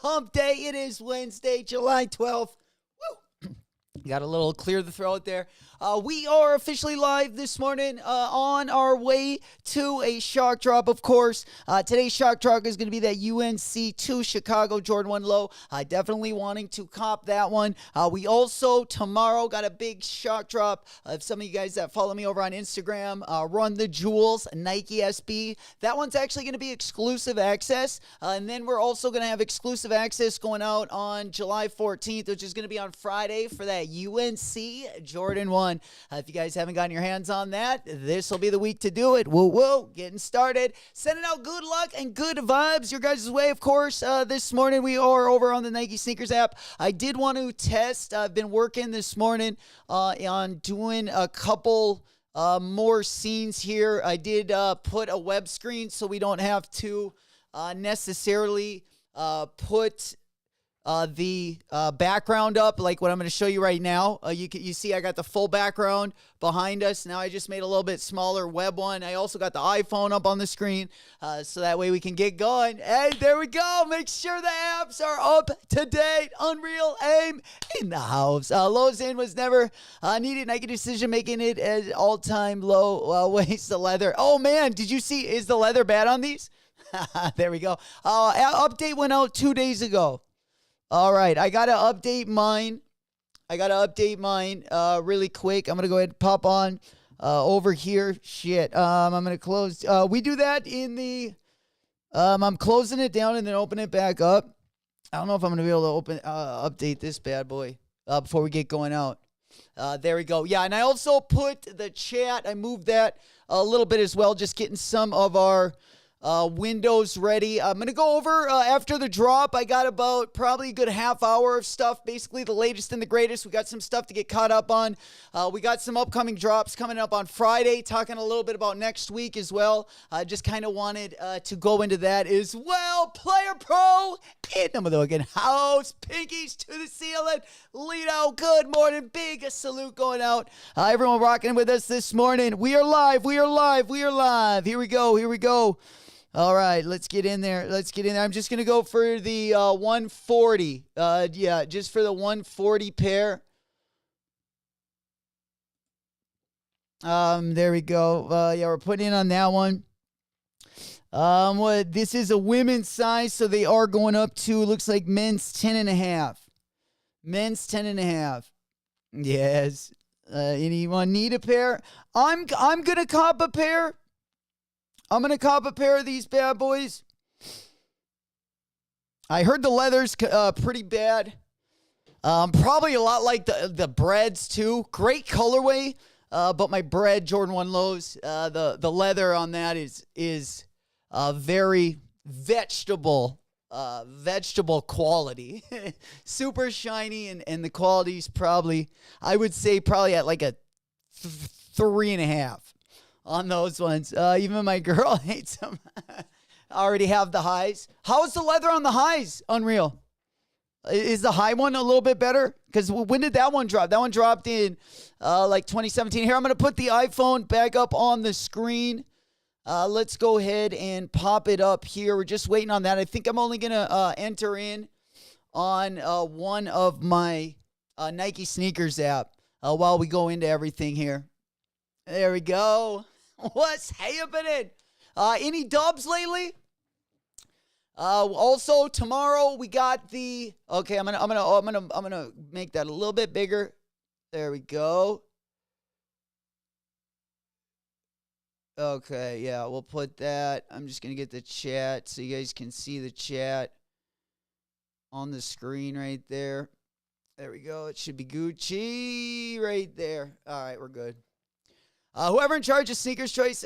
hump day. It is Wednesday, July 12th. Woo! Got a little clear the throat there. We are officially live this morning on our way to a shock drop, of course. Today's shock drop is going to be that UNC 2 Chicago Jordan 1 low. Definitely wanting to cop that one. We also, tomorrow, got a big shock drop. Some of you guys that follow me over on Instagram, Run the Jewels, Nike SB. That one's actually going to be exclusive access. And then we're also going to have exclusive access going out on July 14th, which is going to be on Friday for that UNC Jordan 1. If you guys haven't gotten your hands on that, this will be the week to do it. Woo woo, getting started. Sending out good luck and good vibes your guys' way, of course. This morning we are over on the Nike Sneakers app. I did want to test. I've been working this morning on doing a couple more scenes here. I did put a web screen so we don't have to necessarily put the background up like what I'm going to show you right now. You see I got the full background behind us. Now I just made a little bit smaller web one. I also got the iPhone up on the screen so that way we can get going. Hey, there we go. Make sure the apps are up to date. Unreal Aim in the house. Lows in was never needed. Nike decision making it at all-time low waist the leather. Oh man, did you see? Is the leather bad on these? There we go. Update went out 2 days ago. All right, I got to update mine. Really quick. I'm going to go ahead and pop on over here. Shit. I'm going to close. We do that in the, I'm closing it down and then open it back up. I don't know if I'm going to be able to update this bad boy before we get going out. There we go. Yeah, and I also put the chat. I moved that a little bit as well, just getting some of our windows ready. I'm going to go over after the drop. I got about probably a good half hour of stuff, basically the latest and the greatest. We got some stuff to get caught up on. We got some upcoming drops coming up on Friday, talking a little bit about next week as well. I just kind of wanted to go into that as well. Player Pro in the motherfucking house. Pinkies to the ceiling. Lido, good morning. Big salute going out. Everyone rocking with us this morning. We are live. Here we go. All right, let's get in there. I'm just going to go for the 140. Yeah, just for the 140 pair. There we go. Yeah, we're putting in on that one. This is a women's size, so they are going up to, looks like men's 10.5. Men's 10.5. Yes. Anyone need a pair? I'm going to cop a pair. I'm going to cop a pair of these bad boys. I heard the leather's pretty bad. Probably a lot like the breads too. Great colorway, but my bread Jordan 1 lows, the leather on that is very vegetable quality. Super shiny, and the quality's probably, I would say probably at like a 3.5. On those ones. Even my girl hates them. I already have the highs. How's the leather on the highs? Unreal. Is the high one a little bit better? Because when did that one drop? That one dropped in like 2017. Here, I'm going to put the iPhone back up on the screen. Let's go ahead and pop it up here. We're just waiting on that. I think I'm only going to enter in on one of my Nike Sneakers app while we go into everything here. There we go. What's happening? Any dubs lately? Also tomorrow we got the. Okay, I'm gonna make that a little bit bigger. There we go. Okay, yeah, we'll put that. I'm just gonna get the chat so you guys can see the chat on the screen right there. There we go. It should be Gucci right there. All right, we're good. Whoever in charge of Sneakers Choice,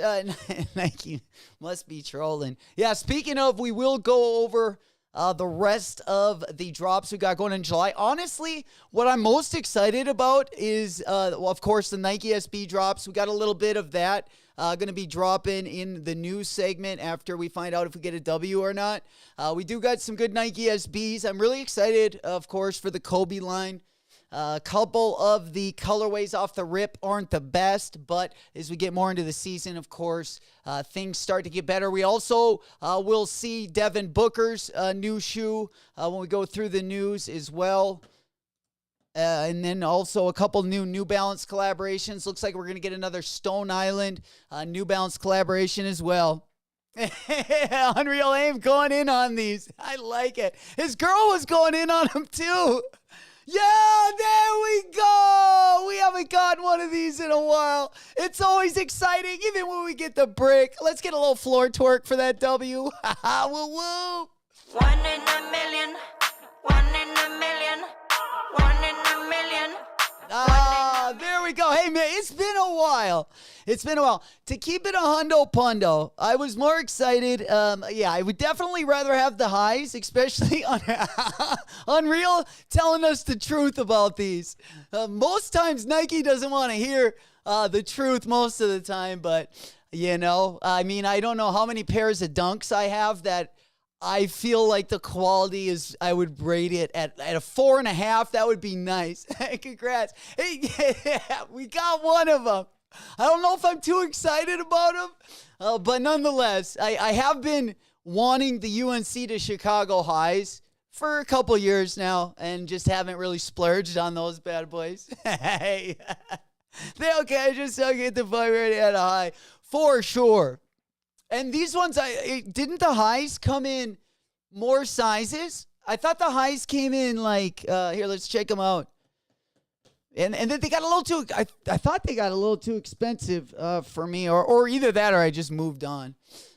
Nike must be trolling. Yeah, speaking of, we will go over the rest of the drops we got going in July. Honestly, what I'm most excited about is, well, of course, the Nike SB drops. We got a little bit of that going to be dropping in the news segment after we find out if we get a W or not. We do got some good Nike SBs. I'm really excited, of course, for the Kobe line. A couple of the colorways off the rip aren't the best, but as we get more into the season, of course, things start to get better. We also will see Devin Booker's new shoe when we go through the news as well. And then also a couple New Balance collaborations. Looks like we're going to get another Stone Island New Balance collaboration as well. Unreal Aim going in on these. I like it. His girl was going in on him too. Yeah, there we go. We haven't gotten one of these in a while. It's always exciting, even when we get the brick. Let's get a little floor twerk for that W. Woo woo. One in a million. One in a million. One in a million. There we go. Hey, man, it's been a while. It's been a while. To keep it a hundo pundo, I was more excited. Yeah, I would definitely rather have the highs, especially on Unreal telling us the truth about these. Most times, Nike doesn't want to hear the truth most of the time, but, you know, I mean, I don't know how many pairs of Dunks I have that I feel like the quality is, I would rate it at a 4.5. That would be nice. Congrats. Hey, yeah, we got one of them. I don't know if I'm too excited about them, but nonetheless, I have been wanting the UNC to Chicago highs for a couple years now and just haven't really splurged on those bad boys. Hey, they okay. I just get the vibe ready at a high for sure. And these ones, didn't the highs come in more sizes? I thought the highs came in like, here, let's check them out. And then they got a little too, I thought they got a little too expensive for me, or either that or I just moved on,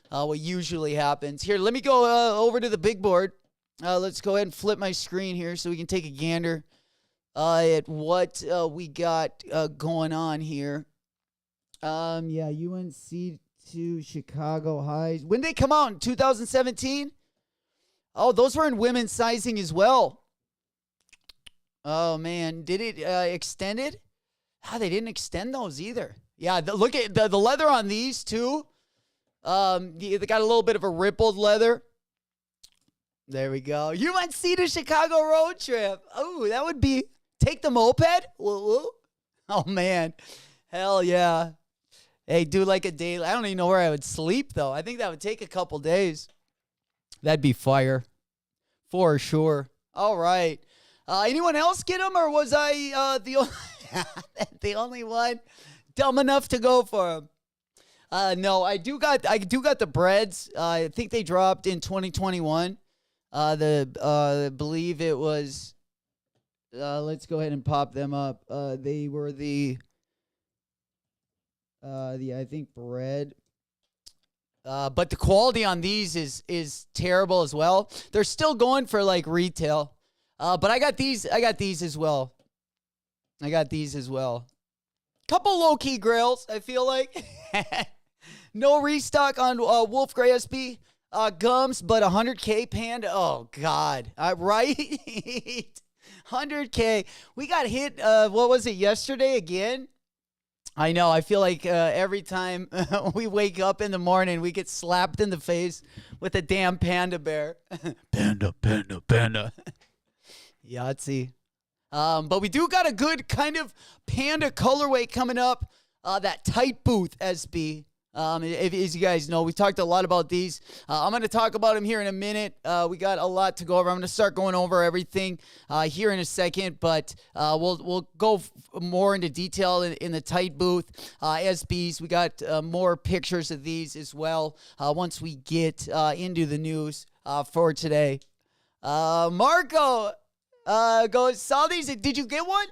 what usually happens. Here, let me go over to the big board. Let's go ahead and flip my screen here so we can take a gander at what we got going on here. Yeah, UNC to Chicago highs. When they come out in 2017? Oh, those were in women's sizing as well. Oh, man. Did it extend it? They didn't extend those either. Yeah, look at the leather on these, too. They got a little bit of a rippled leather. There we go. UNC to Chicago road trip. Oh, that would be... Take the moped? Woo-woo. Oh, man. Hell yeah. Hey, do like a day. I don't even know where I would sleep, though. I think that would take a couple days. That'd be fire. For sure. All right. Anyone else get them, or was I the only one dumb enough to go for them? No, I do got the breads. I think they dropped in 2021. I believe it was. Let's go ahead and pop them up. They were the I think bread. But the quality on these is terrible as well. They're still going for like retail. But I got these as well. Couple low-key grails, I feel like. No restock on Wolf Gray SB gums, but 100K Panda. Oh, God. Right? 100K. We got hit, what was it, yesterday again? I know. I feel like every time we wake up in the morning, we get slapped in the face with a damn panda bear. Panda. Yahtzee. But we do got a good kind of panda colorway coming up. That tight booth SB. As you guys know, we talked a lot about these. I'm going to talk about them here in a minute. We got a lot to go over. I'm going to start going over everything here in a second, but we'll go more into detail in the tight booth SBs. We got more pictures of these as well once we get into the news for today. Marco goes, saw these. Did you get one?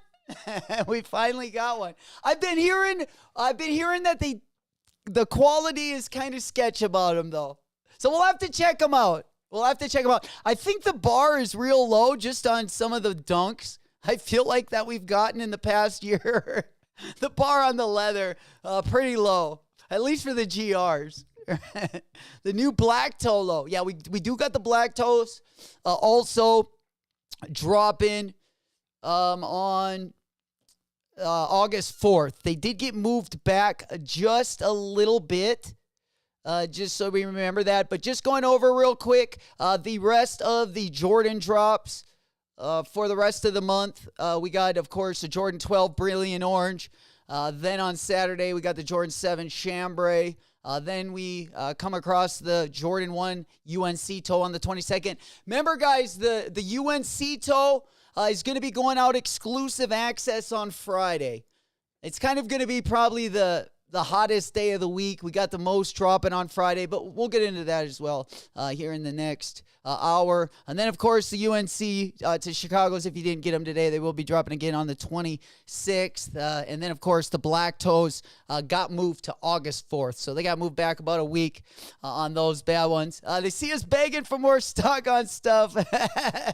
We finally got one. I've been hearing that the quality is kind of sketch about them, though. So we'll have to check them out. I think the bar is real low just on some of the dunks. I feel like that we've gotten in the past year. The bar on the leather, pretty low, at least for the GRs. The new black toe low. Yeah, we do got the black toes. Also dropping on August 4th. They did get moved back just a little bit, just so we remember that. But just going over real quick, the rest of the Jordan drops. for the rest of the month. We got, of course, the Jordan 12 Brilliant Orange. Then on Saturday, we got the Jordan 7 Chambray. Then we come across the Jordan 1 UNC toe on the 22nd. Remember, guys, the UNC toe is going to be going out exclusive access on Friday. It's kind of going to be probably the hottest day of the week. We got the most dropping on Friday, but we'll get into that as well here in the next hour. And then, of course, the UNC to Chicago's, if you didn't get them today, they will be dropping again on the 26th. And then, of course, the Black Toes got moved to August 4th. So they got moved back about a week on those bad ones. They see us begging for more stock on stuff.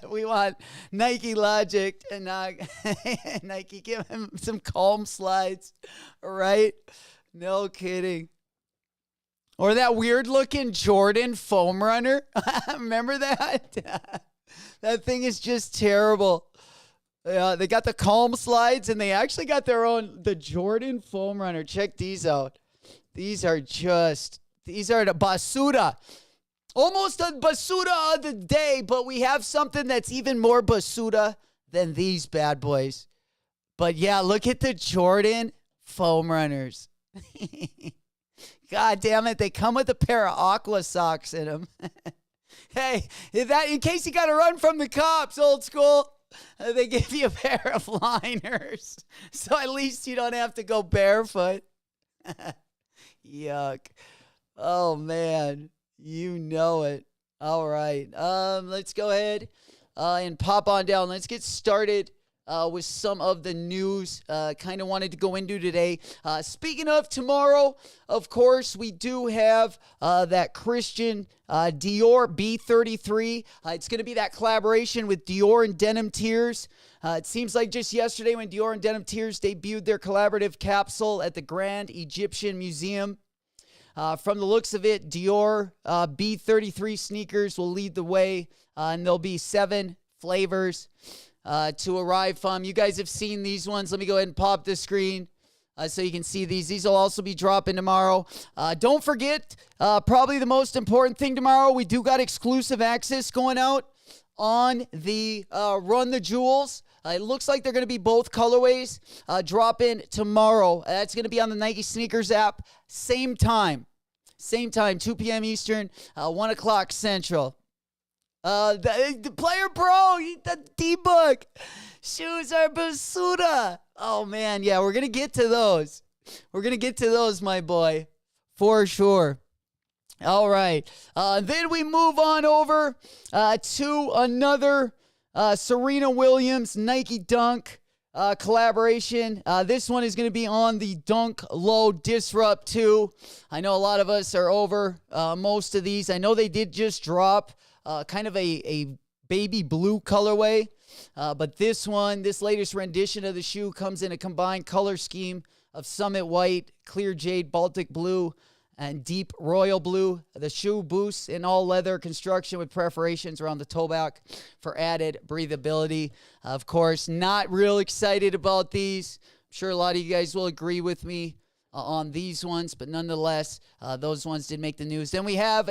We want Nike Logic and Nike, give him some calm slides, right? No kidding. Or that weird looking Jordan foam runner. Remember that? That thing is just terrible. They got the calm slides and they actually got the Jordan foam runner. Check these out. These are the basura. Almost a basura of the day, but we have something that's even more basura than these bad boys. But yeah, look at the Jordan foam runners. God damn it, they come with a pair of aqua socks in them. Hey, in case you got to run from the cops, old school, they give you a pair of liners. So at least you don't have to go barefoot. Yuck. Oh, man. You know it. All right. Let's go ahead and pop on down. Let's get started with some of the news kind of wanted to go into today. Speaking of tomorrow, of course, we do have that Christian Dior B33. It's going to be that collaboration with Dior and Denim Tears. It seems like just yesterday when Dior and Denim Tears debuted their collaborative capsule at the Grand Egyptian Museum. From the looks of it, Dior B33 sneakers will lead the way, and there'll be 7 flavors to arrive from. You guys have seen these ones. Let me go ahead and pop the screen so you can see these. These will also be dropping tomorrow. Don't forget, probably the most important thing tomorrow, we do got exclusive access going out on the Run the Jewels. It looks like they're going to be both colorways dropping tomorrow. That's going to be on the Nike Sneakers app. Same time, 2 p.m. Eastern, 1 o'clock Central. The player pro, the D-Book. Shoes are basura. Oh, man. Yeah, we're going to get to those. My boy. For sure. All right. Then we move on over to another Serena Williams Nike Dunk collaboration. This one is going to be on the Dunk Low Disrupt 2. I know a lot of us are over most of these. I know they did just drop kind of a baby blue colorway. But this latest rendition of the shoe comes in a combined color scheme of Summit White, Clear Jade, Baltic Blue, and Deep Royal Blue. The shoe boosts in all leather construction with perforations around the toe back for added breathability. Of course, not real excited about these. I'm sure a lot of you guys will agree with me on these ones, but nonetheless, those ones did make the news. Then we have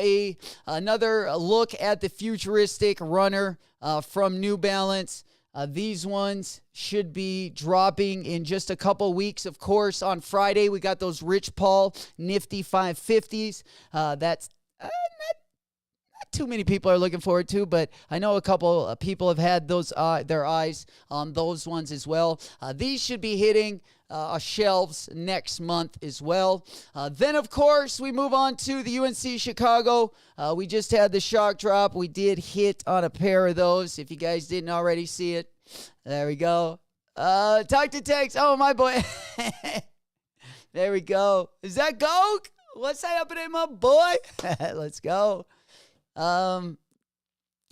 another look at the futuristic runner from New Balance. These ones should be dropping in just a couple weeks. Of course, on Friday, we got those Rich Paul Nifty 550s. That's not too many people are looking forward to, but I know a couple people have had those their eyes on those ones as well. These should be hitting shelves next month as well. Then, of course, we move on to the UNC Chicago. We just had the shock drop. We did hit on a pair of those. If you guys didn't already see it, there we go. Talk to text. Oh, my boy. There we go. Is that Goke? What's happening, my boy? Let's go. On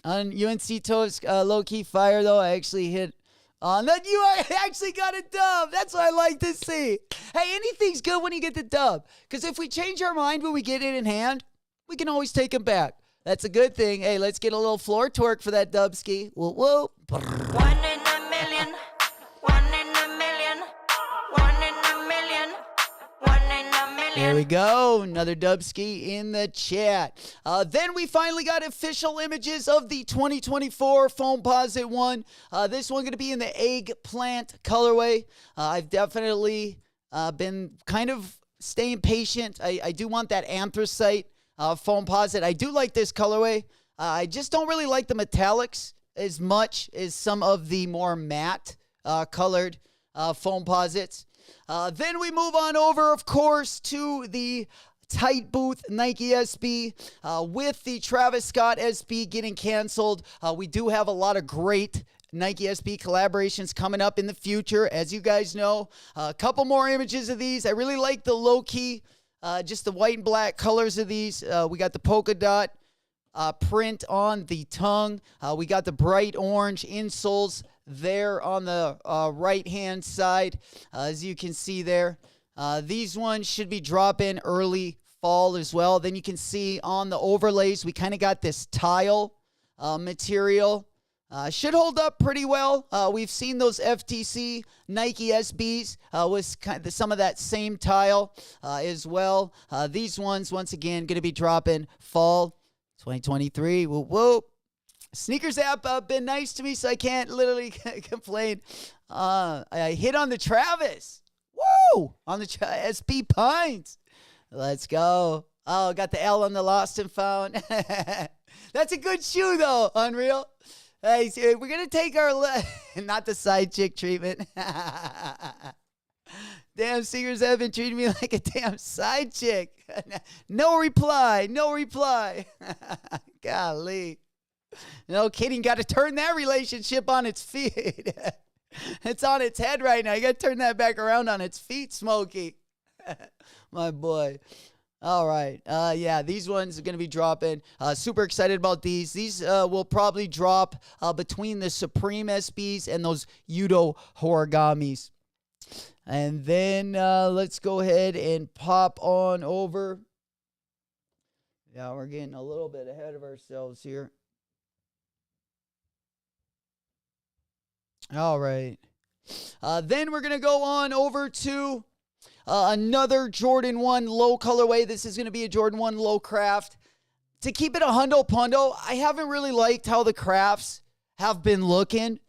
UNC Toast, low-key fire, though. I actually hit on that. You actually got a dub. That's what I like to see. Hey, anything's good when you get the dub. Because if we change our mind when we get it in hand, we can always take them back. That's a good thing. Hey, let's get a little floor twerk for that dub ski. Whoa, whoa. 1 in a million. 1 in a million. 1 in a million. 1 in a million. There we go. Another Dubski in the chat. Then we finally got official images of the 2024 Foamposite one. This one going to be in the eggplant colorway. I've definitely been kind of staying patient. I do want that anthracite Foamposite. I do like this colorway. I just don't really like the metallics as much as some of the more matte colored Foamposites. Then we move on over, of course, to the tight booth Nike SB. With the Travis Scott SB getting canceled, we do have a lot of great Nike SB collaborations coming up in the future, as you guys know. A couple more images of these. I really like the low-key, just the white and black colors of these. We got the polka dot print on the tongue. We got the bright orange insoles there on the right-hand side, as you can see there. These ones should be dropping early fall as well. Then you can see on the overlays, we kind of got this tile material. Should hold up pretty well. We've seen those FTC Nike SBs with kind of some of that same tile as well. These ones, once again, going to be dropping fall 2023. Whoop, whoop. Sneakers app been nice to me, so I can't literally complain. I hit on the Travis. Woo! On the SB Pines. Let's go. Oh, got the L on the lost and found. That's a good shoe, though, Unreal. Hey, we're going to take our... not the side chick treatment. Damn, singers have been treating me like a damn side chick. No reply. No reply. Golly. No kidding. Got to turn that relationship on its feet. It's on its head right now. You got to turn that back around on its feet, Smokey. My boy. All right. Yeah, these ones are going to be dropping. Super excited about these. These will probably drop between the Supreme SBs and those Yudo Horigamis. And then let's go ahead and pop on over. Yeah, we're getting a little bit ahead of ourselves here. All right. Then we're going to go on over to another Jordan 1 low colorway. This is going to be a Jordan 1 low craft. To keep it a hundo pundo, I haven't really liked how the crafts have been looking.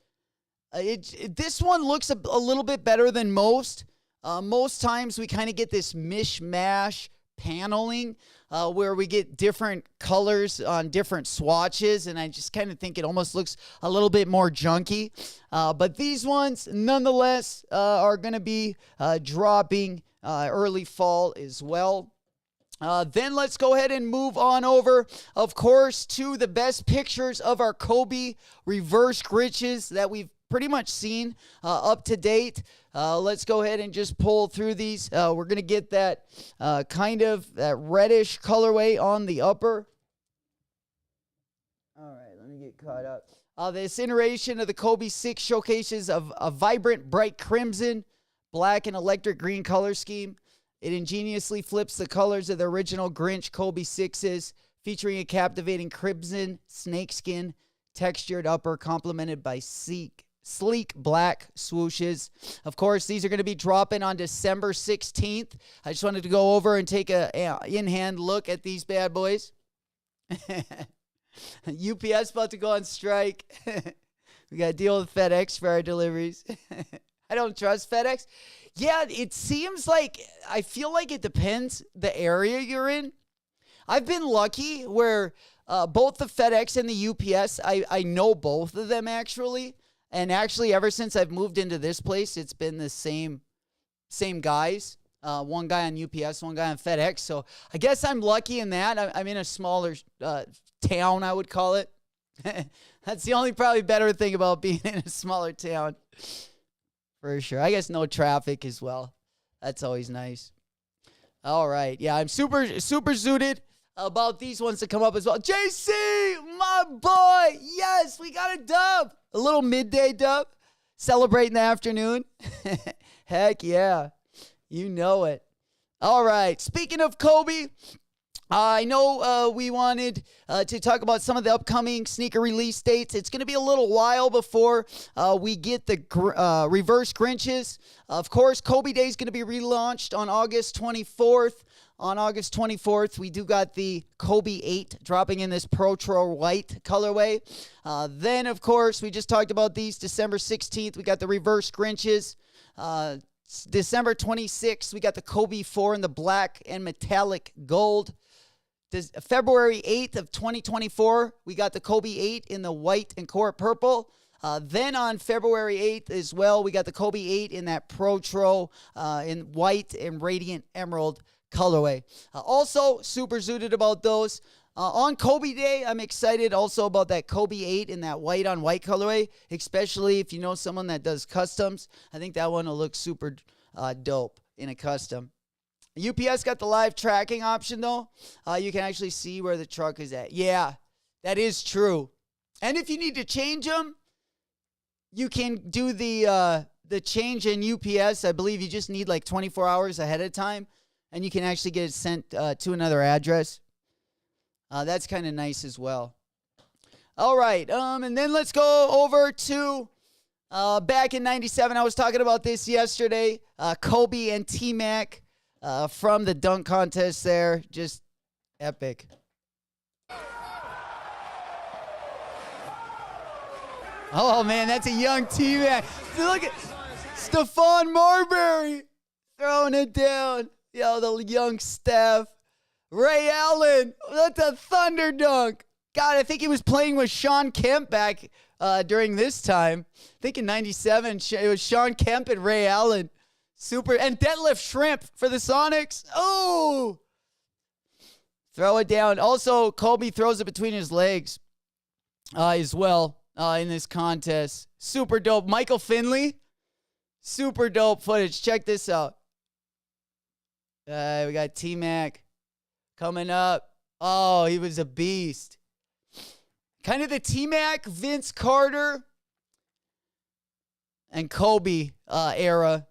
This one looks a little bit better than most. Most times we kind of get this mishmash paneling where we get different colors on different swatches, and I just kind of think it almost looks a little bit more junky. But these ones, nonetheless, are going to be dropping early fall as well. Then let's go ahead and move on over, of course, to the best pictures of our Kobe reverse Gritches that we've pretty much seen up to date. Let's go ahead and just pull through these. We're going to get that kind of that reddish colorway on the upper. All right, let me get caught up. This iteration of the Kobe 6 showcases a vibrant, bright crimson, black, and electric green color scheme. It ingeniously flips the colors of the original Grinch Kobe 6s, featuring a captivating crimson snakeskin textured upper complemented by sleek black swooshes. Of course, these are going to be dropping on December 16th. I just wanted to go over and take a in-hand look at these bad boys. UPS about to go on strike. We got to deal with FedEx for our deliveries. I don't trust FedEx. Yeah, it seems like, I feel like it depends the area you're in. I've been lucky where both the FedEx and the UPS, I know both of them actually. And actually, ever since I've moved into this place, it's been the same guys. One guy on UPS, one guy on FedEx. So I guess I'm lucky in that. I'm in a smaller town, I would call it. That's the only probably better thing about being in a smaller town. For sure. I guess no traffic as well. That's always nice. All right. Yeah, I'm super zooted about these ones to come up as well. JC, my boy. Yes, we got a dub. A little midday dub. Celebrate in the afternoon. Heck yeah. You know it. All right. Speaking of Kobe, I know we wanted to talk about some of the upcoming sneaker release dates. It's going to be a little while before we get the reverse Grinches. Of course, Kobe Day is going to be relaunched on August 24th. On August 24th, we do got the Kobe 8 dropping in this Protro white colorway. Then, of course, we just talked about these. December 16th, we got the reverse Grinches. December 26th, we got the Kobe 4 in the black and metallic gold. February 8th of 2024, we got the Kobe 8 in the white and court purple. Then on February 8th as well, we got the Kobe 8 in that Protro in white and radiant emerald colorway. Also, super zooted about those. On Kobe Day, I'm excited also about that Kobe 8 in that white on white colorway, especially if you know someone that does customs. I think that one will look super dope in a custom. UPS got the live tracking option, though. You can actually see where the truck is at. Yeah, that is true. And if you need to change them, you can do the change in UPS. I believe you just need like 24 hours ahead of time, and you can actually get it sent to another address. That's kind of nice as well. All right, and then let's go over to back in 97. I was talking about this yesterday. Kobe and T-Mac. From the dunk contest there. Just epic. Oh, man, that's a young T-Mac. Look at Stephon Marbury throwing it down. Yo, the young Steph. Ray Allen. That's a thunder dunk. God, I think he was playing with Sean Kemp back during this time. I think in 97, it was Sean Kemp and Ray Allen. Super. And deadlift shrimp for the Sonics. Oh! Throw it down. Also, Kobe throws it between his legs as well in this contest. Super dope. Michael Finley. Super dope footage. Check this out. We got T-Mac coming up. Oh, he was a beast. Kind of the T-Mac, Vince Carter, and Kobe era.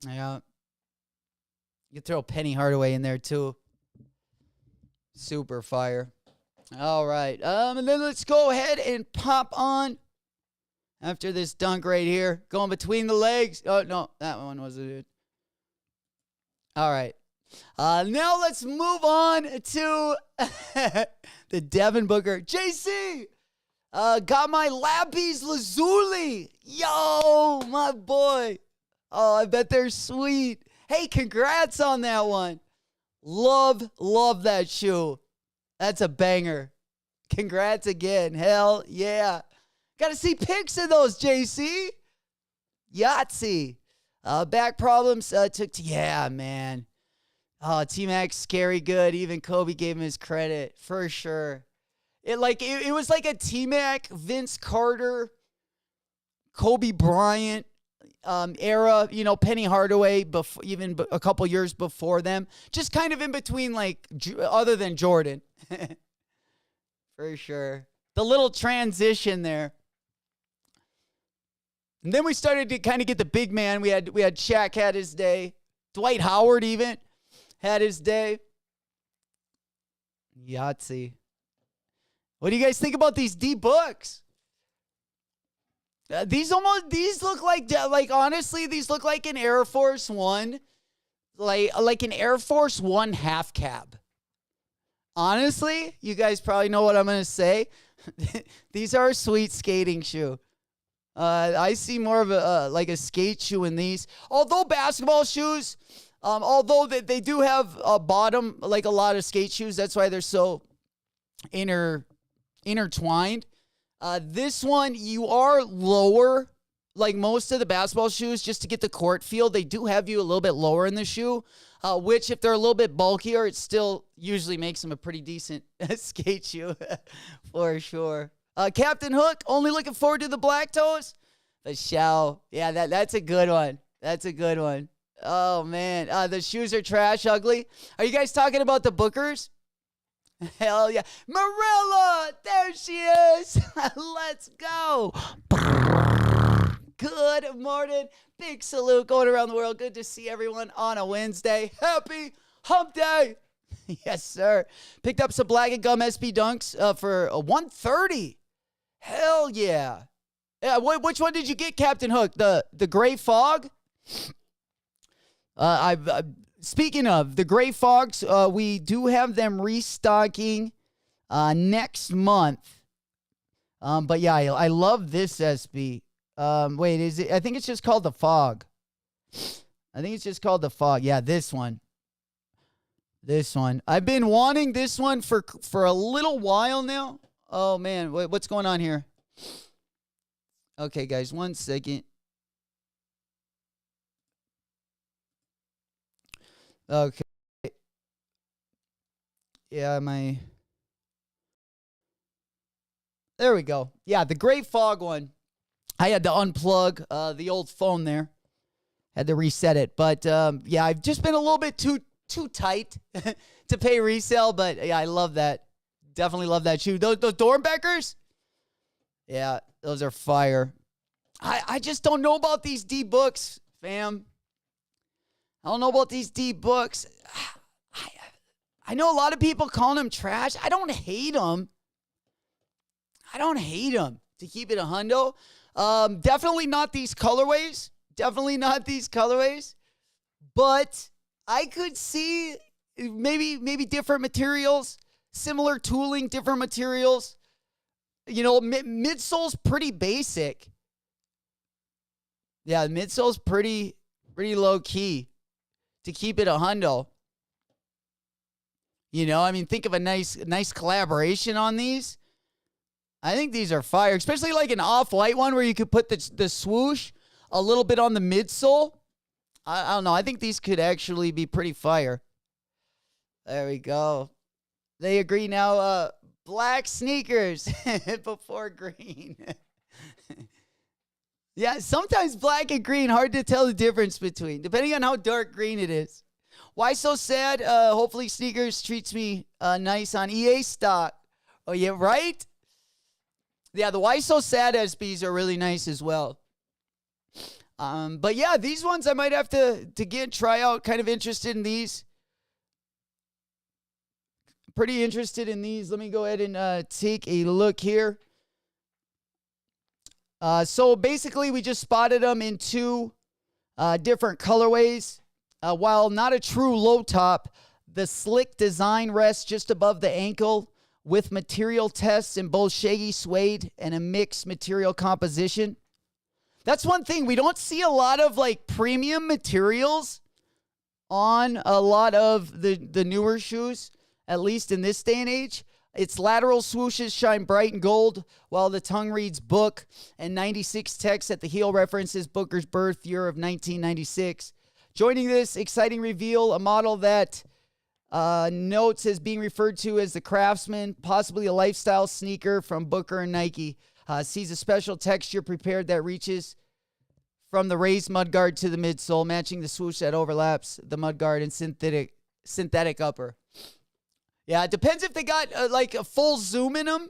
Yeah. You could throw Penny Hardaway in there too. Super fire. All right. And then let's go ahead and pop on after this dunk right here. Going between the legs. Oh, no. That one wasn't it. All right. Now let's move on to the Devin Booker. JC! Got my Lappies Lazuli. Yo, my boy. Oh, I bet they're sweet. Hey, congrats on that one. Love that shoe. That's a banger. Congrats again. Hell yeah. Got to see pics of those, JC. Yahtzee. Back problems yeah, man. Oh, T-Mac's scary good. Even Kobe gave him his credit for sure. It was like a T-Mac, Vince Carter, Kobe Bryant era, Penny Hardaway, even a couple years before them. Just kind of in between, like, other than Jordan. For sure. The little transition there. And then we started to kind of get the big man. We had Shaq had his day. Dwight Howard even had his day. Yahtzee. What do you guys think about these D-Books? These look like honestly, these look like an Air Force One, like an Air Force One half cab. Honestly, you guys probably know what I'm going to say. These are a sweet skating shoe. I see more of a skate shoe in these. Although basketball shoes, although they do have a bottom like a lot of skate shoes, that's why they're so intertwined. This one, you are lower, like most of the basketball shoes, just to get the court feel. They do have you a little bit lower in the shoe, which if they're a little bit bulkier, it still usually makes them a pretty decent skate shoe for sure. Captain Hook, only looking forward to the black toes. The shell. Yeah, that's a good one. That's a good one. Oh, man. The shoes are trash, ugly. Are you guys talking about the Bookers? Hell yeah. Marilla, there she is. Let's go. Good morning. Big salute going around the world. Good to see everyone on a Wednesday. Happy Hump day. Yes, sir. Picked up some Black and Gum SB Dunks for $130. Hell yeah. Yeah, which one did you get, Captain Hook? The Gray Fog? Speaking of the Gray Fogs, we do have them restocking next month. But yeah, I love this SB. Wait, is it? I think it's just called the Fog. I think it's just called the Fog. Yeah, this one. This one. I've been wanting this one for a little while now. Oh man, what's going on here? Okay, guys, 1 second. Okay. Yeah, there we go. Yeah, the Gray Fog one. I had to unplug the old phone there. Had to reset it. But yeah, I've just been a little bit too tight to pay resale. But yeah, I love that. Definitely love that shoe. Those Dornbeckers? Yeah, those are fire. I just don't know about these D books, fam. I don't know about these D books. I know a lot of people calling them trash. I don't hate them. To keep it a hundo. Definitely not these colorways. But I could see maybe different materials, similar tooling, different materials. You know, midsole's pretty basic. Yeah, midsole's pretty low key to keep it a hundo. You know, I mean, think of a nice collaboration on these. I think these are fire, especially like an off-white one where you could put the swoosh a little bit on the midsole. I don't know. I think these could actually be pretty fire. There we go. They agree now. Black sneakers before green. Yeah, sometimes black and green, hard to tell the difference between, depending on how dark green it is. Why so sad? Hopefully sneakers treats me nice on EA stock. Oh, yeah, right? Yeah, the Why So Sad SBs are really nice as well. But yeah, these ones I might have to try out. Kind of interested in these. Pretty interested in these. Let me go ahead and take a look here. So basically, we just spotted them in two different colorways. While not a true low top, the slick design rests just above the ankle with material tests in both shaggy suede and a mixed material composition. That's one thing. We don't see a lot of like premium materials on a lot of the newer shoes, at least in this day and age. Its lateral swooshes shine bright in gold, while the tongue reads Book, and 96 text at the heel references Booker's birth year of 1996. Joining this exciting reveal, a model that notes as being referred to as the Craftsman, possibly a lifestyle sneaker from Booker and Nike. Sees a special texture prepared that reaches from the raised mudguard to the midsole, matching the swoosh that overlaps the mudguard and synthetic upper. Yeah, it depends if they got like a full zoom in them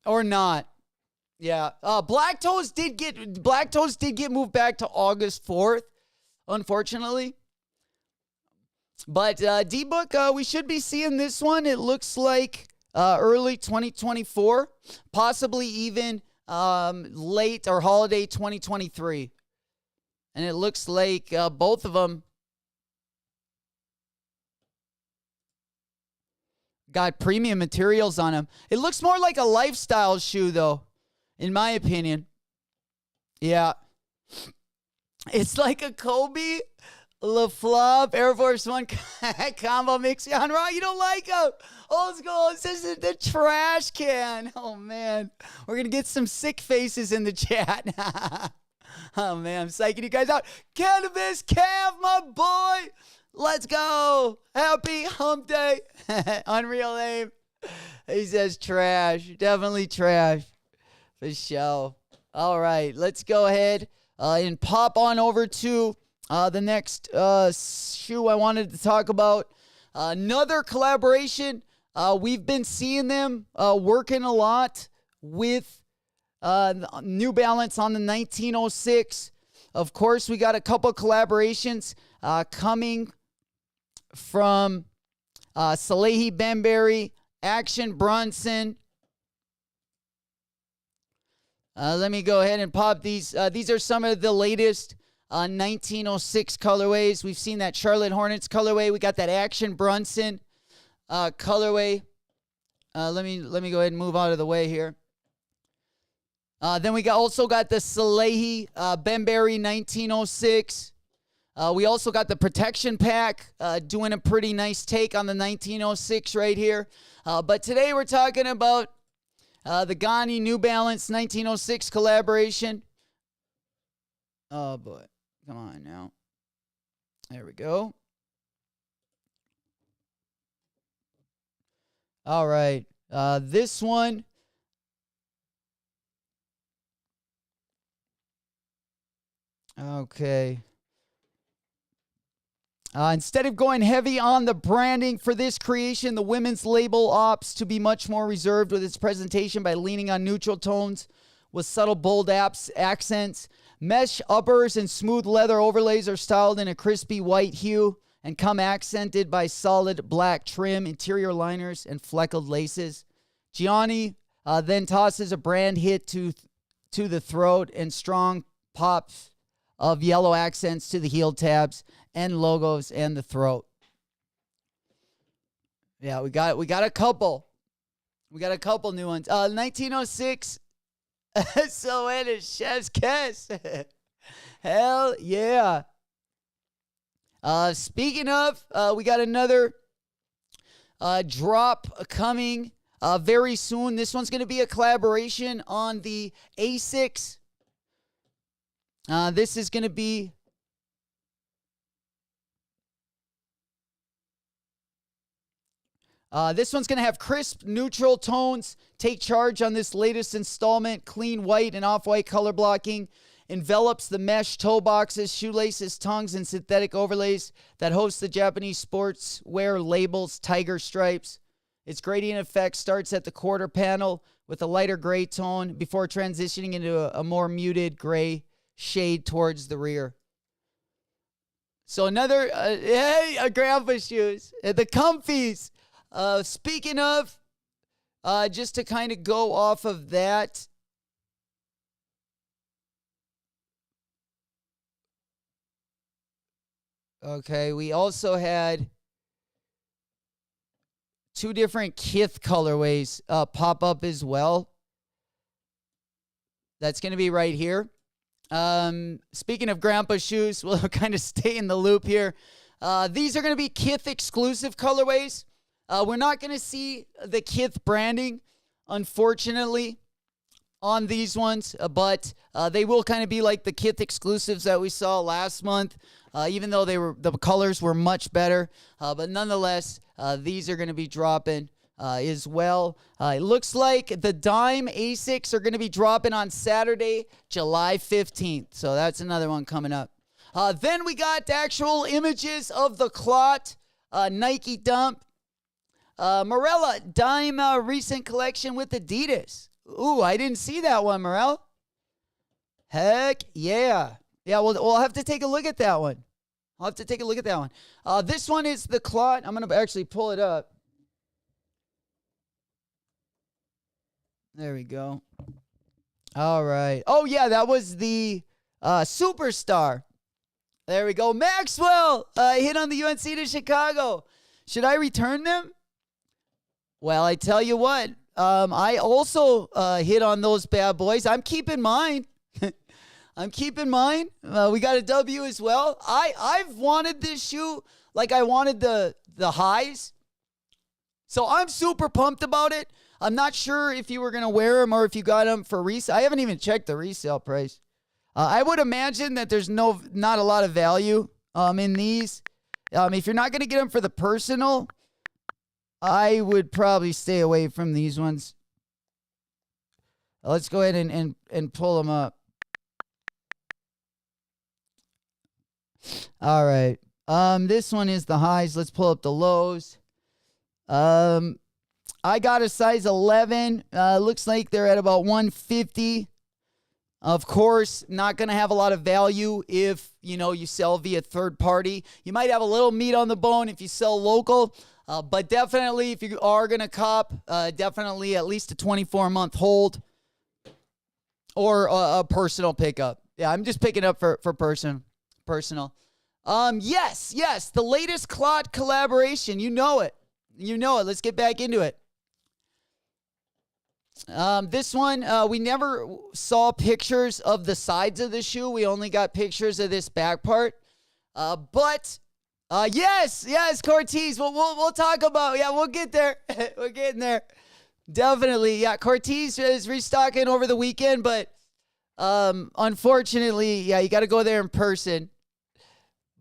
or not. Yeah, Black Toes did get moved back to August 4th, unfortunately. But D-Book, we should be seeing this one. It looks like early 2024, possibly even late or holiday 2023. And it looks like both of them got premium materials on them. It looks more like a lifestyle shoe, though, in my opinion. Yeah. It's like a Kobe LaFleur Air Force One combo mix. On Raw, you don't like them. Old school. This is the trash can. Oh, man. We're going to get some sick faces in the chat. Oh, man. I'm psyching you guys out. Cannabis Cav, my boy. Let's go. Happy hump day. Unreal Aim. He says trash. Definitely trash. For sure. All right. Let's go ahead and pop on over to the next shoe I wanted to talk about. Another collaboration. We've been seeing them working a lot with New Balance on the 1906. Of course, we got a couple collaborations coming from Salehi Bembury, Action Bronson. Let me go ahead and pop these. These are some of the latest 1906 colorways. We've seen that Charlotte Hornets colorway. We got that Action Brunson colorway. Let me go ahead and move out of the way here. Then we also got the Salehi Bembury 1906. We also got the Protection Pack doing a pretty nice take on the 1906 right here. But today we're talking about the Gani New Balance 1906 collaboration. Oh, boy. Come on now. There we go. All right. This one. Okay. Instead of going heavy on the branding for this creation, the women's label opts to be much more reserved with its presentation by leaning on neutral tones with subtle bold accents. Mesh uppers and smooth leather overlays are styled in a crispy white hue and come accented by solid black trim, interior liners, and fleckled laces. Gianni then tosses a brand hit to the throat and strong pops of yellow accents to the heel tabs and logos and the throat. Yeah, we got a couple. We got a couple new ones. 1906. So it is Chef's Kiss. Hell yeah. Speaking of, we got another drop coming very soon. This one's going to be a collaboration on the ASICs. This is going to be this one's going to have crisp, neutral tones. Take charge on this latest installment. Clean white and off-white color blocking. Envelops the mesh toe boxes, shoelaces, tongues, and synthetic overlays that host the Japanese sportswear labels Tiger Stripes. Its gradient effect starts at the quarter panel with a lighter gray tone before transitioning into a more muted gray shade towards the rear. So another, grandpa shoes. The comfies. Speaking of, just to kind of go off of that, okay, we also had two different Kith colorways pop up as well. That's going to be right here. Speaking of grandpa shoes, we'll kind of stay in the loop here. These are going to be Kith exclusive colorways. We're not going to see the Kith branding, unfortunately, on these ones, but they will kind of be like the Kith exclusives that we saw last month, even though the colors were much better. But nonetheless, these are going to be dropping as well. It looks like the Dime ASICs are going to be dropping on Saturday, July 15th. So that's another one coming up. Then we got actual images of the Clot Nike dump. Morella Dime recent collection with Adidas. Ooh, I didn't see that one, Morel. Heck yeah. Yeah, we'll have to take a look at that one. I'll have to take a look at that one. This one is the Clot. I'm going to actually pull it up. There we go. All right. Oh, yeah, that was the Superstar. There we go. Maxwell hit on the UNC to Chicago. Should I return them? Well, I tell you what. I also hit on those bad boys. I'm keeping mine. I'm keeping mine. We got a W as well. I've wanted this shoe like I wanted the highs. So I'm super pumped about it. I'm not sure if you were going to wear them or if you got them for resale. I haven't even checked the resale price. I would imagine that there's not a lot of value in these. If you're not going to get them for the personal, I would probably stay away from these ones. Let's go ahead and pull them up. All right. This one is the highs. Let's pull up the lows. I got a size 11. Looks like they're at about 150. Of course, not going to have a lot of value if, you sell via third party. You might have a little meat on the bone if you sell local, but definitely if you are going to cop, definitely at least a 24-month hold or a personal pickup. Yeah, I'm just picking up for personal. Yes, the latest Clot collaboration. You know it. Let's get back into it. This one, we never saw pictures of the sides of the shoe. We only got pictures of this back part. But yes, Cortez. We'll talk about. Yeah, we'll get there. We're getting there. Definitely. Yeah, Cortez is restocking over the weekend, but unfortunately, yeah, you got to go there in person.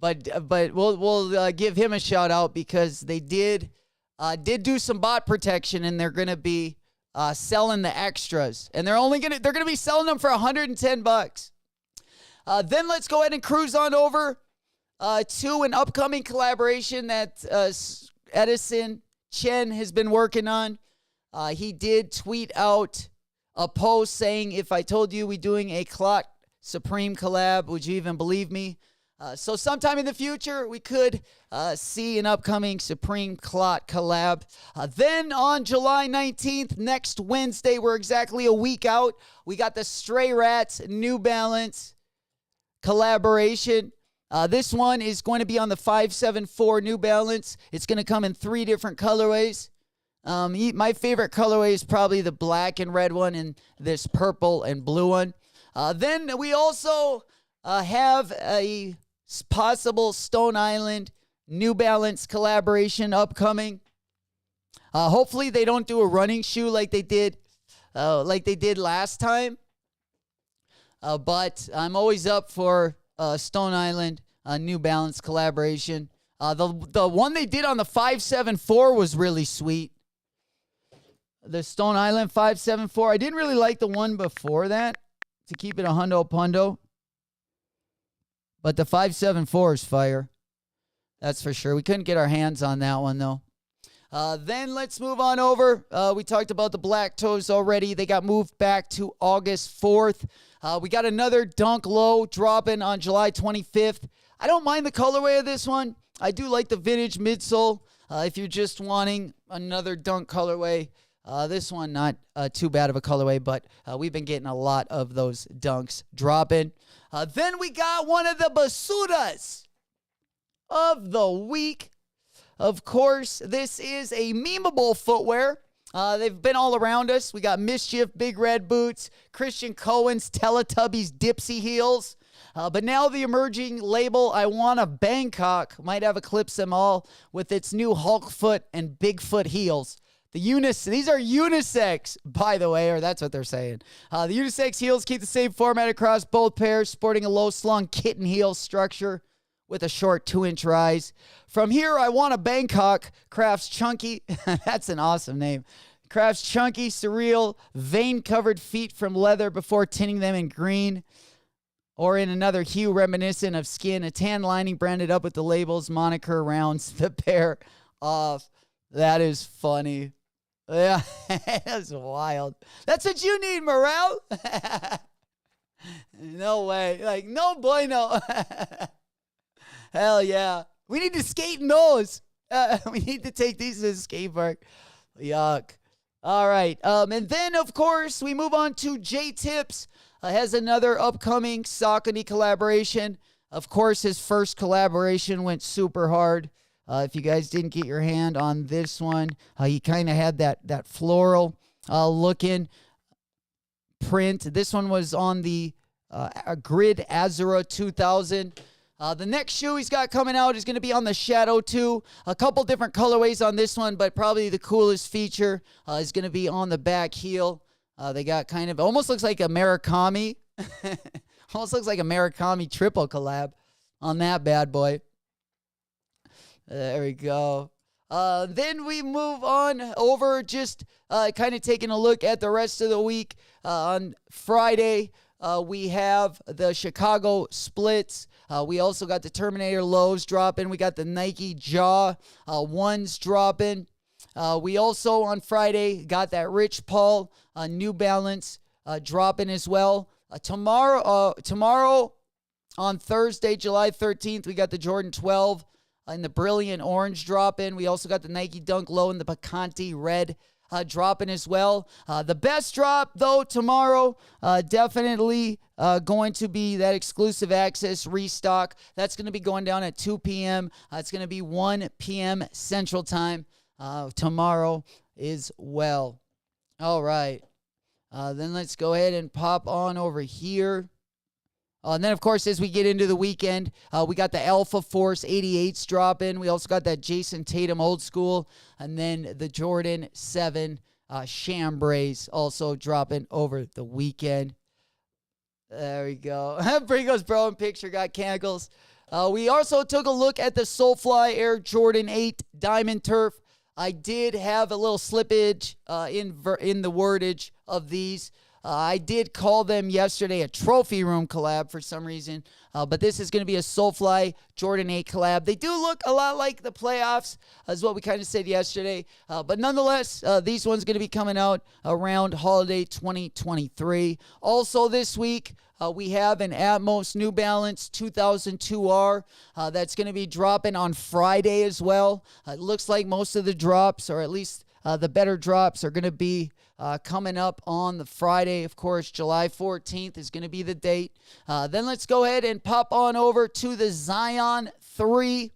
But we'll give him a shout out because they did do some bot protection, and they're gonna be selling the extras, and they're gonna be selling them for $110. Then let's go ahead and cruise on over to an upcoming collaboration that Edison Chen has been working on. He did tweet out a post saying, "If I told you we're doing a Clot Supreme collab, would you even believe me?" So sometime in the future, we could see an upcoming Supreme Clot collab. Then on July 19th, next Wednesday, we're exactly a week out. We got the Stray Rats New Balance collaboration. This one is going to be on the 574 New Balance. It's going to come in 3 different colorways. My favorite colorway is probably the black and red one and this purple and blue one. Then we also have a possible Stone Island New Balance collaboration upcoming. Hopefully they don't do a running shoe like they did last time. But I'm always up for Stone Island New Balance collaboration. The one they did on the 574 was really sweet. The Stone Island 574. I didn't really like the one before that, to keep it a hundo pundo. But the 574 is fire. That's for sure. We couldn't get our hands on that one, though. Then let's move on over. We talked about the Black Toes already. They got moved back to August 4th. We got another Dunk Low dropping on July 25th. I don't mind the colorway of this one. I do like the vintage midsole. If you're just wanting another Dunk colorway, this one not too bad of a colorway, but we've been getting a lot of those Dunks dropping. Then we got one of the basuras of the week. Of course, this is a memeable footwear. They've been all around us. We got Mischief, Big Red Boots, Christian Cohen's Teletubbies Dipsy Heels. But now the emerging label, I Want a Bangkok, might have eclipsed them all with its new Hulk foot and Bigfoot heels. These are unisex, by the way, or that's what they're saying. The unisex heels keep the same format across both pairs, sporting a low-slung kitten heel structure with a short 2-inch rise. From here, I Want a Bangkok crafts chunky, that's an awesome name, crafts chunky, surreal, vein-covered feet from leather before tinting them in green or in another hue reminiscent of skin. A tan lining branded up with the label's moniker rounds the pair off. That is funny. Yeah, that's wild. That's what you need, Morel. No way. Like, no bueno. Hell yeah. We need to skate in those. We need to take these to the skate park. Yuck. All right. And then, of course, we move on to J-Tips. Has another upcoming Saucony collaboration. Of course, his first collaboration went super hard. If you guys didn't get your hand on this one, he kind of had that floral looking print. This one was on the Grid Azura 2000. The next shoe he's got coming out is going to be on the Shadow 2. A couple different colorways on this one, but probably the coolest feature is going to be on the back heel. They got kind of, almost looks like a Murakami. Almost looks like a Murakami triple collab on that bad boy. There we go. Then we move on over, just kind of taking a look at the rest of the week. On Friday, we have the Chicago Splits. We also got the Terminator Lows dropping. We got the Nike Jaw ones dropping. We also on Friday got that Rich Paul New Balance dropping as well. Tomorrow on Thursday, July 13th, we got the Jordan 12 in the brilliant orange drop in. We also got the Nike Dunk Low in the Picante red drop in as well. The best drop, though, tomorrow, definitely going to be that exclusive access restock. That's going to be going down at 2 p.m. It's going to be 1 p.m. Central Time tomorrow as well. All right. Then let's go ahead and pop on over here. And then, of course, as we get into the weekend, we got the Alpha Force 88s drop in. We also got that Jason Tatum old school. And then the Jordan 7 Chambrays also dropping over the weekend. There we go. Bringo's bro in picture got cankles. We also took a look at the Soulfly Air Jordan 8 Diamond Turf. I did have a little slippage in the wordage of these. I did call them yesterday a trophy room collab for some reason, but this is going to be a Soulfly Jordan 8 collab. They do look a lot like the playoffs, as what we kind of said yesterday, but nonetheless, these ones going to be coming out around holiday 2023. Also this week, we have an Atmos New Balance 2002R that's going to be dropping on Friday as well. It looks like most of the drops, or at least the better drops, are going to be coming up on the Friday. Of course, July 14th is going to be the date. Then let's go ahead and pop on over to the Zion 3.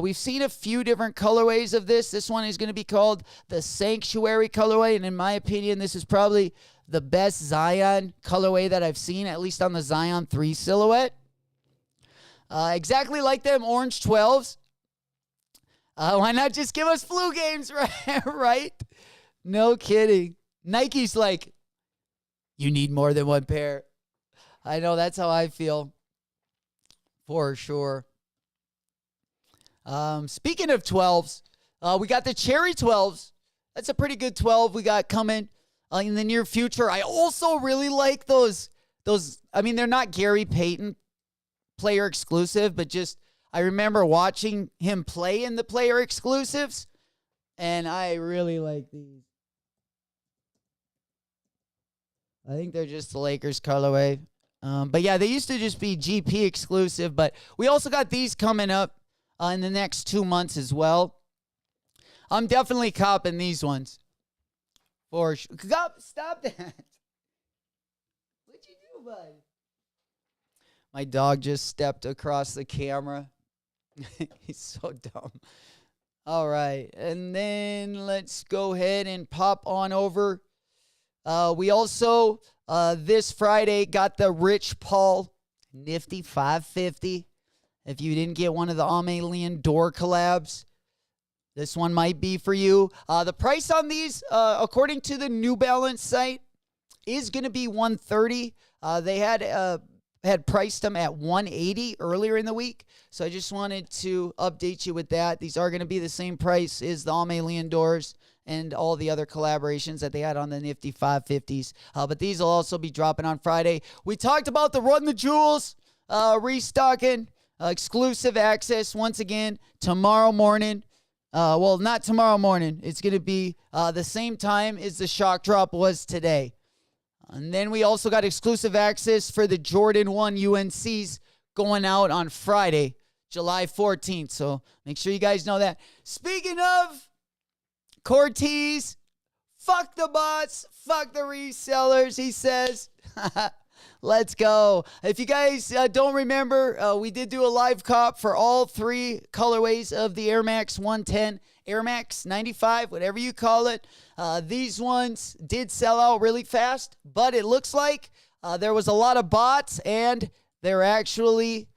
We've seen a few different colorways of this. This one is going to be called the Sanctuary colorway, and in my opinion, this is probably the best Zion colorway that I've seen, at least on the Zion 3 silhouette. Exactly like them orange 12s. Why not just give us flu games, right? No kidding. Nike's like, you need more than one pair. I know, that's how I feel. For sure. Speaking of 12s, we got the Cherry 12s. That's a pretty good 12 we got coming in the near future. I also really like those, I mean, they're not Gary Payton player exclusive, but just, I remember watching him play in the player exclusives, and I really like these. I think they're just the Lakers colorway. But yeah, they used to just be GP exclusive, but we also got these coming up in the next 2 months as well. I'm definitely copping these ones. For sure. Stop that. What'd you do, bud? My dog just stepped across the camera. He's so dumb. All right. And then let's go ahead and pop on over. We also, this Friday, got the Rich Paul Nifty 550. If you didn't get one of the Amelie Door collabs, this one might be for you. The price on these, according to the New Balance site, is going to be $130. They had priced them at $180 earlier in the week. So I just wanted to update you with that. These are going to be the same price as the Amelie Doors and all the other collaborations that they had on the Nifty 550s. But these will also be dropping on Friday. We talked about the Run the Jewels restocking, exclusive access once again tomorrow morning. Well, not tomorrow morning. It's going to be the same time as the shock drop was today. And then we also got exclusive access for the Jordan 1 UNCs going out on Friday, July 14th. So make sure you guys know that. Speaking of Cortez, fuck the bots, fuck the resellers, he says. Let's go. If you guys don't remember, we did do a live cop for all three colorways of the Air Max 110, Air Max 95, whatever you call it. These ones did sell out really fast, but it looks like there was a lot of bots, and they're actually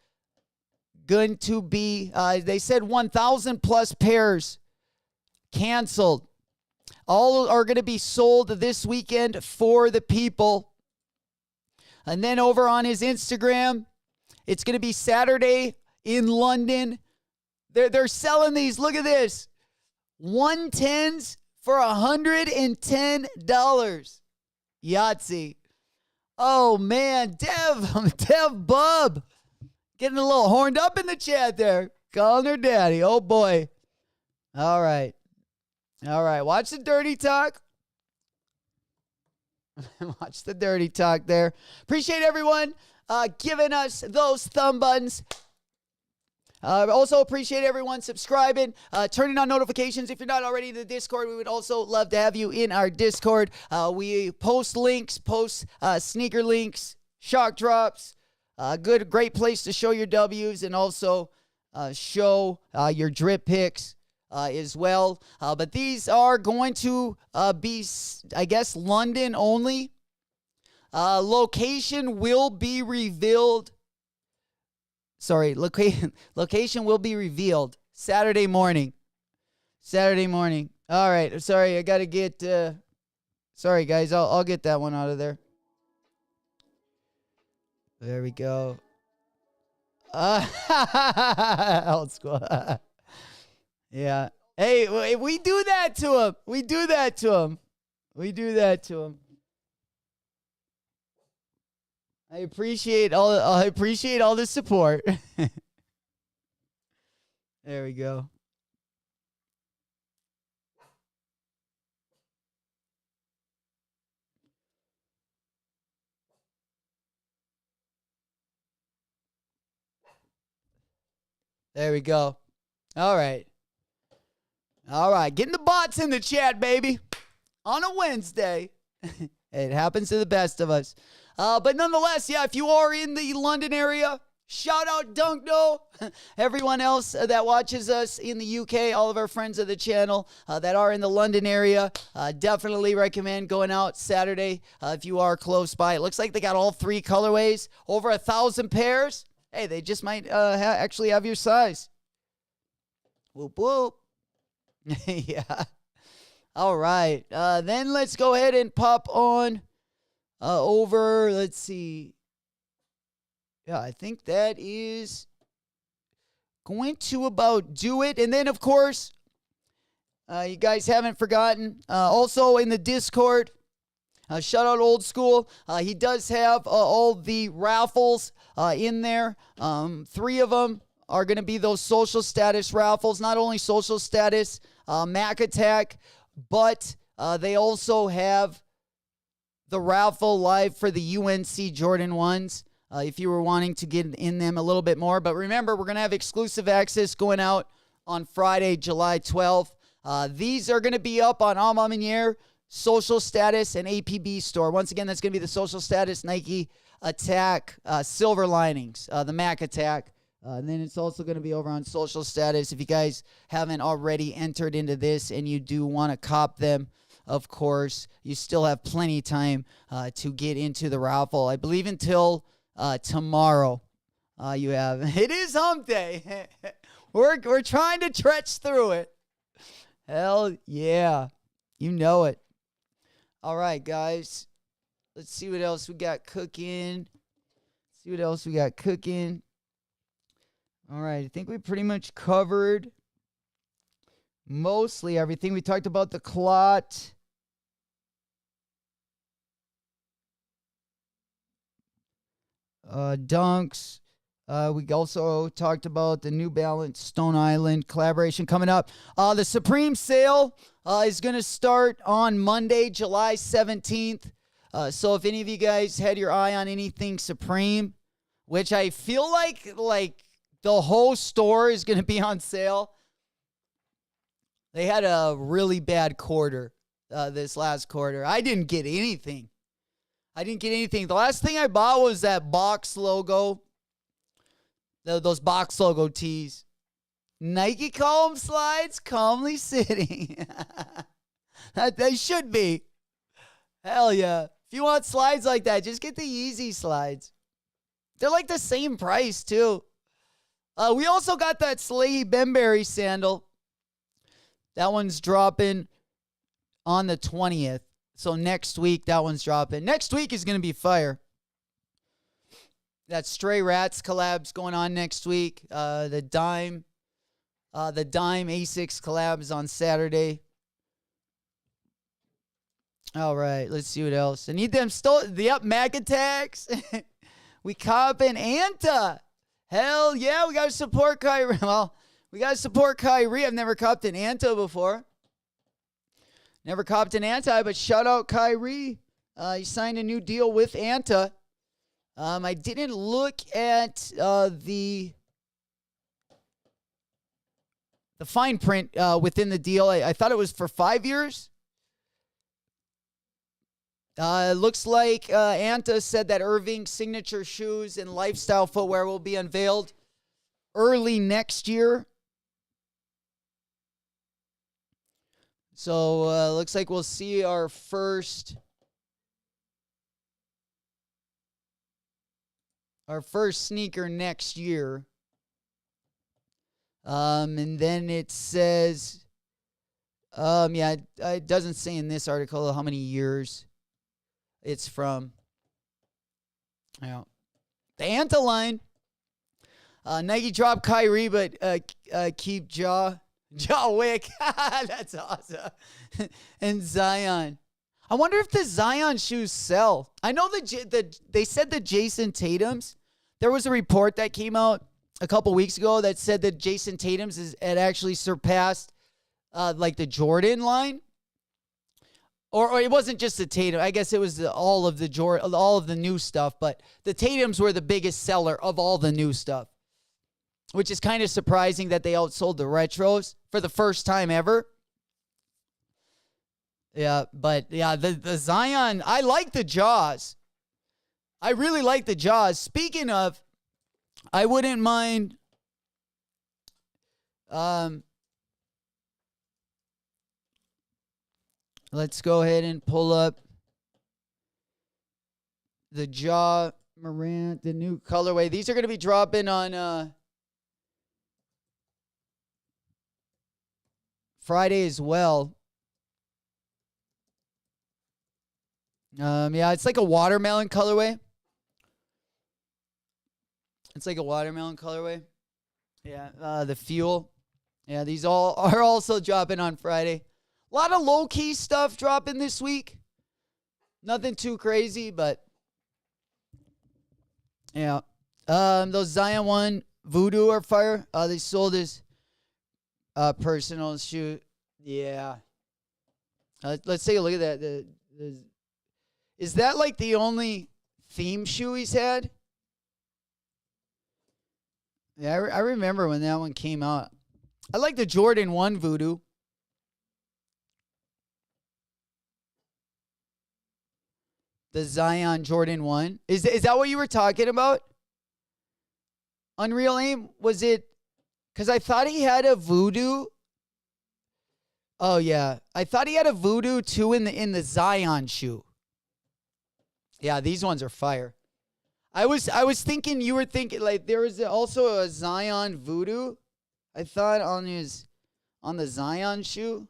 going to be, they said 1,000 plus pairs canceled. All are going to be sold this weekend for the people. And then over on his Instagram, it's going to be Saturday in London. They're selling these. Look at this. 110s for $110. Yahtzee. Oh, man. Dev Bub. Getting a little horned up in the chat there. Calling her daddy. Oh, boy. All right. Watch the dirty talk. Watch the dirty talk there. Appreciate everyone giving us those thumb buttons. Also appreciate everyone subscribing, turning on notifications. If you're not already in the Discord, we would also love to have you in our Discord. We post links, sneaker links, shock drops. Great place to show your W's and also show your drip picks as well. But these are going to be, I guess, London only. Location will be revealed. Sorry, location will be revealed Saturday morning. All right. Sorry, I got to get... sorry, guys. I'll get that one out of there. There we go. Old school. Yeah. Hey, we do that to him. I appreciate all the support. There we go. There we go. All right. Getting the bots in the chat, baby. On a Wednesday. It happens to the best of us. But nonetheless, yeah, if you are in the London area, shout out Dunkno. Everyone else that watches us in the UK, all of our friends of the channel that are in the London area, definitely recommend going out Saturday if you are close by. It looks like they got all 3 colorways, over 1,000 pairs. Hey, they just might actually have your size. Whoop, whoop. Yeah. All right. Then let's go ahead and pop on over. Let's see. Yeah, I think that is going to about do it. And then, of course, you guys haven't forgotten, also in the Discord, shout out Old School. He does have all the raffles in there. 3 of them are going to be those social status raffles. Not only social status, Mac Attack, but they also have the raffle live for the UNC Jordan 1s. If you were wanting to get in them a little bit more. But remember, we're going to have exclusive access going out on Friday, July 12th. These are going to be up on Alma Manier, Social Status, and APB store. Once again, that's going to be the Social Status Nike Attack Silver Linings, the Mac Attack. And then it's also going to be over on Social Status. If you guys haven't already entered into this and you do want to cop them, of course, you still have plenty of time to get into the raffle. I believe until tomorrow you have. It is hump day. We're trying to trudge through it. Hell yeah. You know it. All right, guys. Let's see what else we got cooking. All right, I think we pretty much covered mostly everything. We talked about the clot. Dunks. We also talked about the New Balance Stone Island collaboration coming up. The Supreme sale is going to start on Monday, July 17th. So if any of you guys had your eye on anything Supreme, which I feel like the whole store is going to be on sale. They had a really bad quarter this last quarter. I didn't get anything. The last thing I bought was that box logo. Those box logo tees. Nike column slides, calmly sitting. They should be. Hell yeah. If you want slides like that, just get the Yeezy slides. They're like the same price, too. We also got that Salehi Bembury sandal. That one's dropping on the 20th. So next week, that one's dropping. Next week is going to be fire. That Stray Rats collab's going on next week. The Dime Asics collab is on Saturday. All right, let's see what else. I need them Yep, Mac Attacks. We copping Anta. Hell yeah, we got to support Kyrie. Well, we got to support Kyrie. I've never copped an Anta before. Never copped an Anti, but shout out Kyrie. He signed a new deal with Anta. I didn't look at the fine print within the deal. I thought it was for 5 years. It looks like Anta said that Irving's signature shoes and lifestyle footwear will be unveiled early next year. So looks like we'll see our first sneaker next year. And then it says, it doesn't say in this article how many years it's from. Yeah. The Anta line. Nike dropped Kyrie, but keep Ja Wick. That's awesome. And Zion. I wonder if the Zion shoes sell. I know they said the Jason Tatum's. There was a report that came out a couple weeks ago that said that Jason Tatum's had actually surpassed like the Jordan line. Or it wasn't just the Tatum. I guess it was all of the new stuff. But the Tatums were the biggest seller of all the new stuff, which is kind of surprising that they outsold the retros for the first time ever. Yeah, but yeah, the Zion, I like the Jaws. I really like the Jaws. Speaking of, I wouldn't mind let's go ahead and pull up the Ja Morant, the new colorway. These are going to be dropping on Friday as well. It's like a watermelon colorway. Yeah, the fuel. Yeah, these all are also dropping on Friday. A lot of low-key stuff dropping this week. Nothing too crazy, but yeah. Those Zion 1 Voodoo are fire. They sold his personal shoe. Yeah. Let's take a look at that. Is that like the only theme shoe he's had? Yeah, I remember when that one came out. I like the Jordan 1 Voodoo. The Zion Jordan 1. Is that what you were talking about? Unreal Aim? Was it? Because I thought he had a Voodoo. Oh, yeah. I thought he had a Voodoo, too, in the Zion shoe. Yeah, these ones are fire. I was thinking you were thinking like there was also a Zion Voodoo. I thought on the Zion shoe.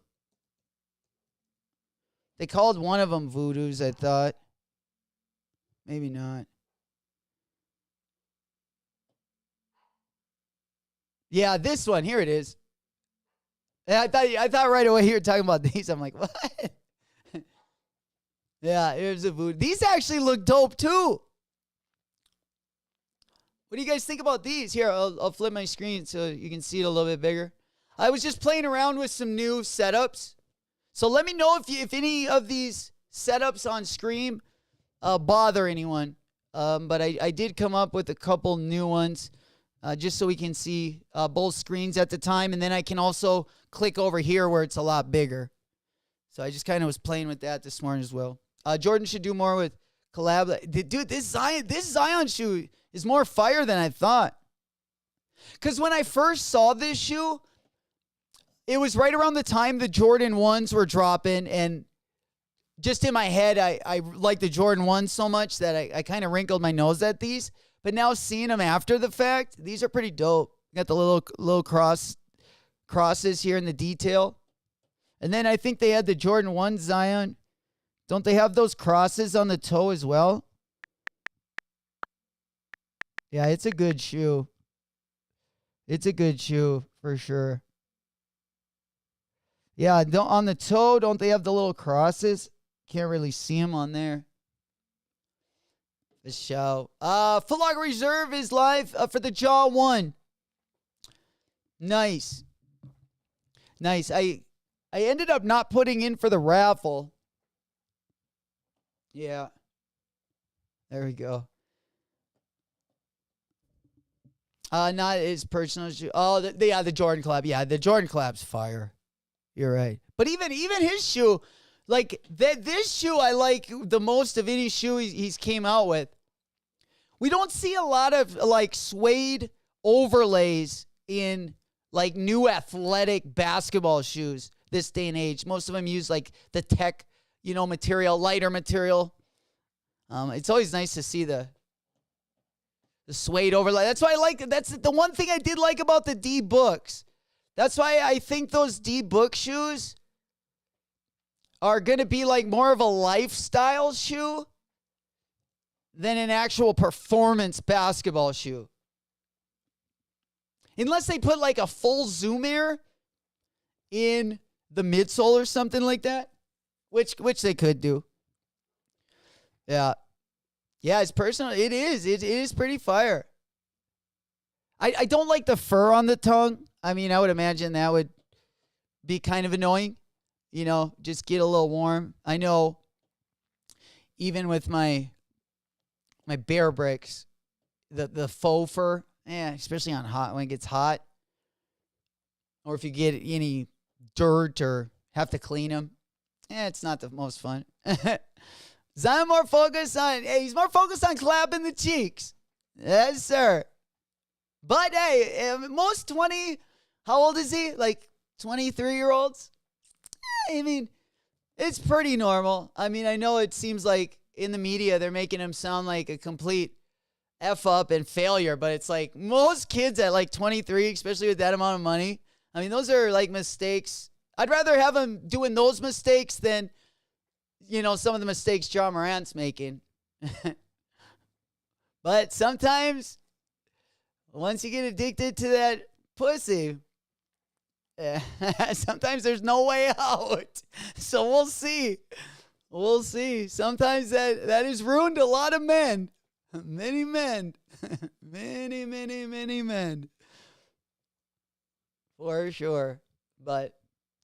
They called one of them Voodoos, I thought. Maybe not. Yeah, this one. Here it is. And I thought right away you were talking about these. I'm like, what? Yeah, here's a Voodoo. These actually look dope too. What do you guys think about these? Here, I'll flip my screen so you can see it a little bit bigger. I was just playing around with some new setups. So let me know if any of these setups on screen bother anyone. But I did come up with a couple new ones just so we can see both screens at the time. And then I can also click over here where it's a lot bigger. So I just kind of was playing with that this morning as well. Jordan should do more with collab. Dude, this Zion shoe is more fire than I thought. Because when I first saw this shoe, it was right around the time the Jordan 1s were dropping. And just in my head, I like the Jordan 1s so much that I kind of wrinkled my nose at these. But now seeing them after the fact, these are pretty dope. Got the little crosses here in the detail. And then I think they had the Jordan 1 Zion. Don't they have those crosses on the toe as well? Yeah, it's a good shoe. It's a good shoe for sure. Yeah, on the toe, don't they have the little crosses? Can't really see them on there. The show. Foot Locker Reserve is live for the Jaw 1. Nice. I ended up not putting in for the raffle. Yeah. There we go. Not his personal shoe. Oh, the Jordan collab. Yeah, the Jordan collab's fire. You're right. But even his shoe, like this shoe, I like the most of any shoe he's came out with. We don't see a lot of like suede overlays in like new athletic basketball shoes this day and age. Most of them use like the tech, material, lighter material. It's always nice to see the suede overlay. That's why I like it. That's the one thing I did like about the D Books. That's why I think those D Book shoes are going to be like more of a lifestyle shoe than an actual performance basketball shoe. Unless they put like a full Zoom Air in the midsole or something like that, which they could do. Yeah. Yeah, it's personal. It is pretty fire. I don't like the fur on the tongue. I mean, I would imagine that would be kind of annoying. Just get a little warm. I know even with my Bear Bricks, the faux fur, especially when it gets hot, or if you get any dirt or have to clean them, it's not the most fun. Zion he's more focused on clapping the cheeks. Yes, sir. But hey, most how old is he? Like 23-year-olds? I mean, it's pretty normal. I mean, I know it seems like in the media they're making him sound like a complete F up and failure, but it's like most kids at like 23, especially with that amount of money, I mean, those are like mistakes. I'd rather have him doing those mistakes than some of the mistakes John Morant's making. But sometimes, once you get addicted to that pussy, sometimes there's no way out. So we'll see. We'll see. Sometimes that has ruined a lot of men. Many men. Many, many, many men. For sure. But,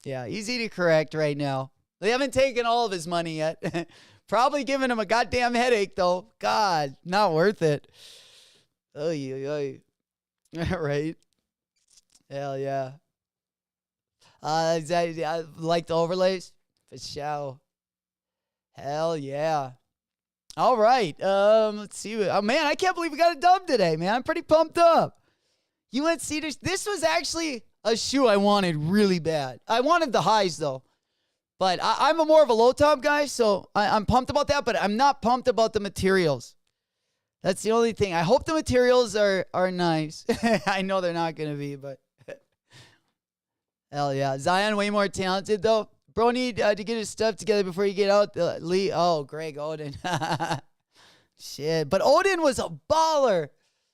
yeah, easy to correct right now. They haven't taken all of his money yet. Probably giving him a goddamn headache, though. God, not worth it. Oy. Right? Hell yeah. I like the overlays? For sure. Hell yeah. All right. Let's see. Oh, man, I can't believe we got a dub today, man. I'm pretty pumped up. UNC, this was actually a shoe I wanted really bad. I wanted the highs, though. But I'm more of a low top guy, so I'm pumped about that, but I'm not pumped about the materials. That's the only thing. I hope the materials are nice. I know they're not going to be, but hell yeah. Zion way more talented, though. Bro need to get his stuff together before you get out. Greg Oden. Shit. But Oden was a baller.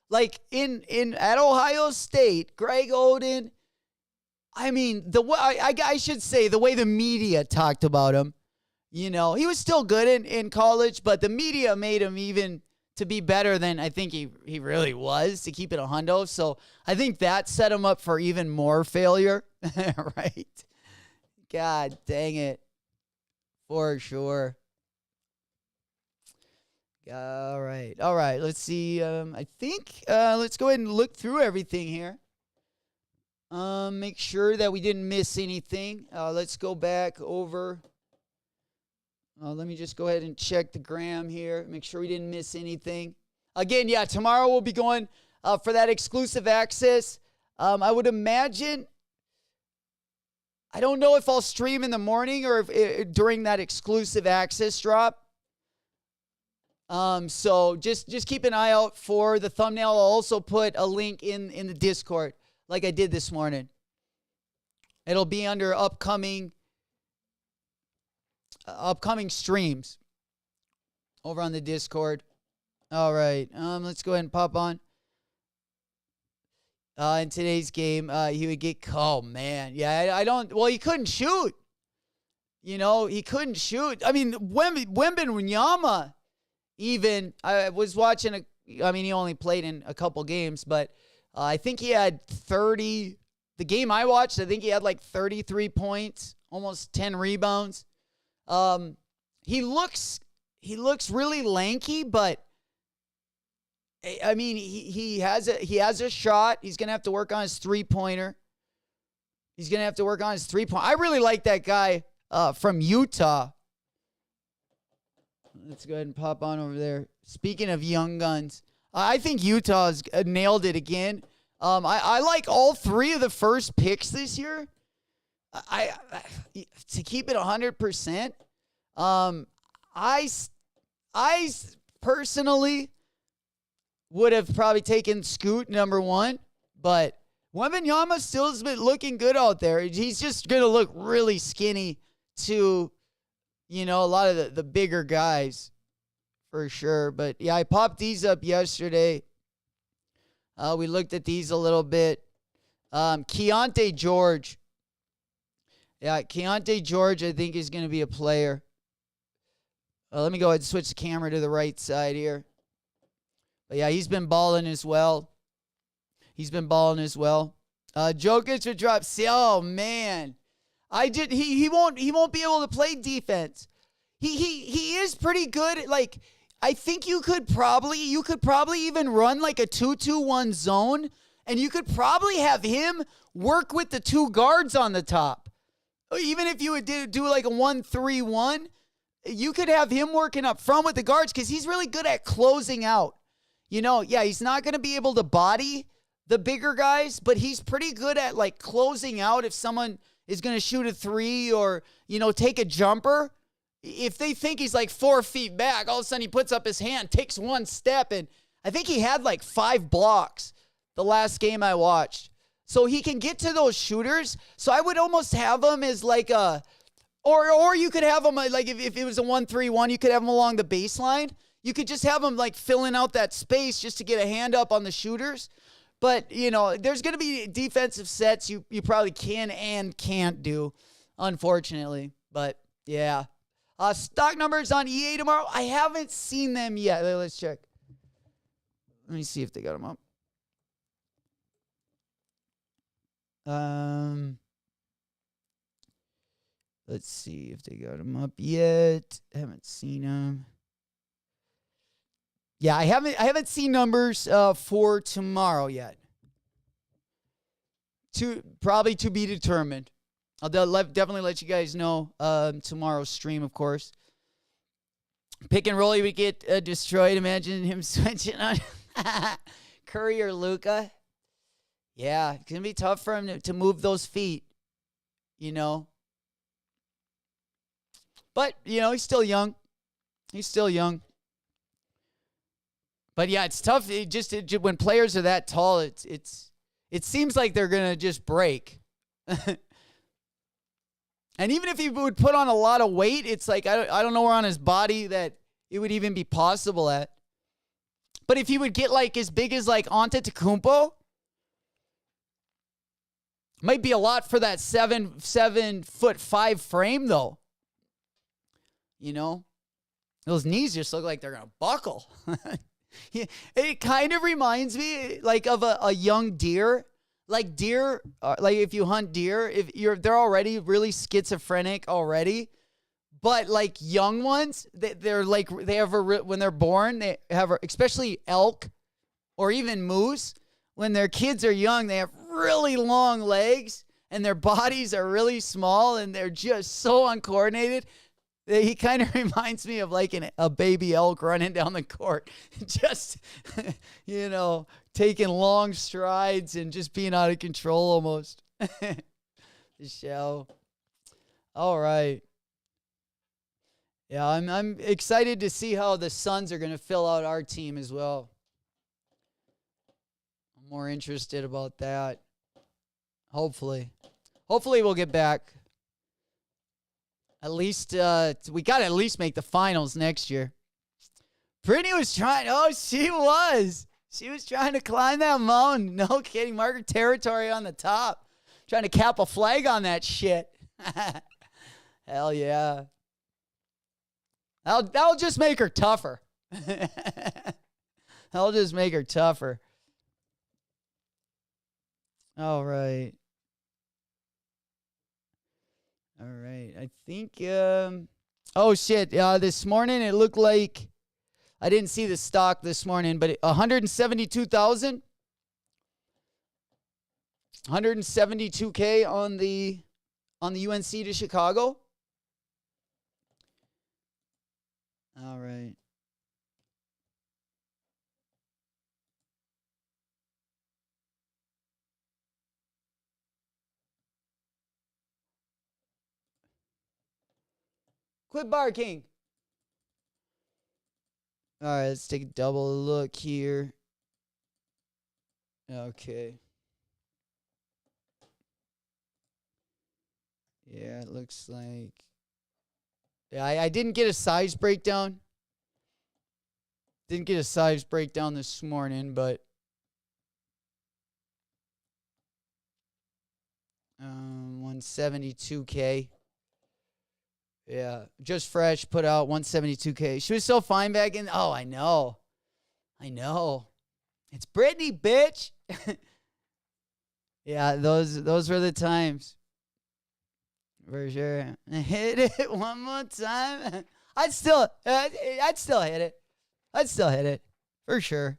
Like at Ohio State, Greg Oden, I mean, I should say the way the media talked about him, he was still good in college, but the media made him even to be better than I think he really was, to keep it a hundo. So I think that set him up for even more failure, right? God dang it. For sure. All right. Let's see. I think let's go ahead and look through everything here. Make sure that we didn't miss anything. Let's go back over. Let me just go ahead and check the gram here. Make sure we didn't miss anything. Again, yeah, tomorrow we'll be going for that exclusive access. I would imagine, I don't know if I'll stream in the morning or if during that exclusive access drop. So just keep an eye out for the thumbnail. I'll also put a link in the Discord, like I did this morning. It'll be under upcoming streams over on the Discord. All right. Let's go ahead and pop on. In today's game, he would get, oh man. Yeah, he couldn't shoot. He couldn't shoot. I mean, Wembanyama even, I was watching, he only played in a couple games, but I think he had 30. The game I watched, I think he had like 33 points, almost 10 rebounds. He looks he looks really lanky, but I mean, he has a shot. He's gonna have to work on his 3-pointer. He's gonna have to work on his 3-point. I really like that guy from Utah. Let's go ahead and pop on over there. Speaking of young guns, I think Utah's nailed it again. I like all 3 of the first picks this year. I to keep it 100%. I personally would have probably taken Scoot number 1, but Wembanyama still has been looking good out there. He's just going to look really skinny to, a lot of the bigger guys for sure. But yeah, I popped these up yesterday. We looked at these a little bit. Keontae George. Yeah, Keontae George, I think, is going to be a player. Let me go ahead and switch the camera to the right side here. But yeah, he's been balling as well. Jokic would drop. Oh man, he won't be able to play defense. He is pretty good. Like, I think you could probably even run like a 2-2-1 zone, and you could probably have him work with the 2 guards on the top. Even if you would do like a 1-3-1, you could have him working up front with the guards because he's really good at closing out. He's not going to be able to body the bigger guys, but he's pretty good at like closing out if someone is going to shoot a 3 or, take a jumper. If they think he's like 4 feet back, all of a sudden he puts up his hand, takes 1 step, and I think he had like 5 blocks the last game I watched. So he can get to those shooters. So I would almost have him as like a, or you could have him like if it was a 1-3-1, you could have him along the baseline. You could just have him like filling out that space just to get a hand up on the shooters. But, there's going to be defensive sets you probably can and can't do, unfortunately. But, yeah. Stock numbers on EA tomorrow. I haven't seen them yet. Let's check. Let me see if they got them up. Let's see if they got them up yet. Haven't seen them. Yeah, I haven't seen numbers for tomorrow yet. Probably to be determined. I'll definitely let you guys know tomorrow's stream, of course. Pick and roll, he would get destroyed. Imagine him switching on Curry or Luka. Yeah, it's going to be tough for him to move those feet, But, he's still young. But yeah, it's tough. When players are that tall, it seems like they're gonna just break. And even if he would put on a lot of weight, it's like I don't know where on his body that it would even be possible at. But if he would get like as big as like Antetokounmpo, might be a lot for that 7'5" frame though. Those knees just look like they're gonna buckle. It kind of reminds me like of a young deer. Like deer, like if you hunt deer, they're already really schizophrenic already. But like young ones, they're like when they're born, they have, especially elk or even moose, when their kids are young, they have really long legs and their bodies are really small and they're just so uncoordinated. He kind of reminds me of like a baby elk running down the court, just, taking long strides and just being out of control almost. The show. All right. Yeah, I'm excited to see how the Suns are going to fill out our team as well. I'm more interested about that. Hopefully we'll get back. At least, we got to at least make the finals next year. Brittany was trying. Oh, she was. She was trying to climb that mountain. No kidding. Mark territory on the top. Trying to cap a flag on that shit. Hell yeah. That'll just make her tougher. That'll just make her tougher. All right. All right. I think Oh, shit. This morning, it looked like I didn't see the stock this morning, but 172,000. 172K on the UNC to Chicago. All right. Quit barking. All right, let's take a double look here. Okay. Yeah, it looks like. Yeah, I didn't get a size breakdown. Didn't get a size breakdown this morning, but 172K. Yeah, just fresh, put out 172K. She was so fine back in. Oh, I know. It's Brittany, bitch. Yeah, those were the times. For sure. Hit it one more time. I'd still hit it. I'd still hit it. For sure.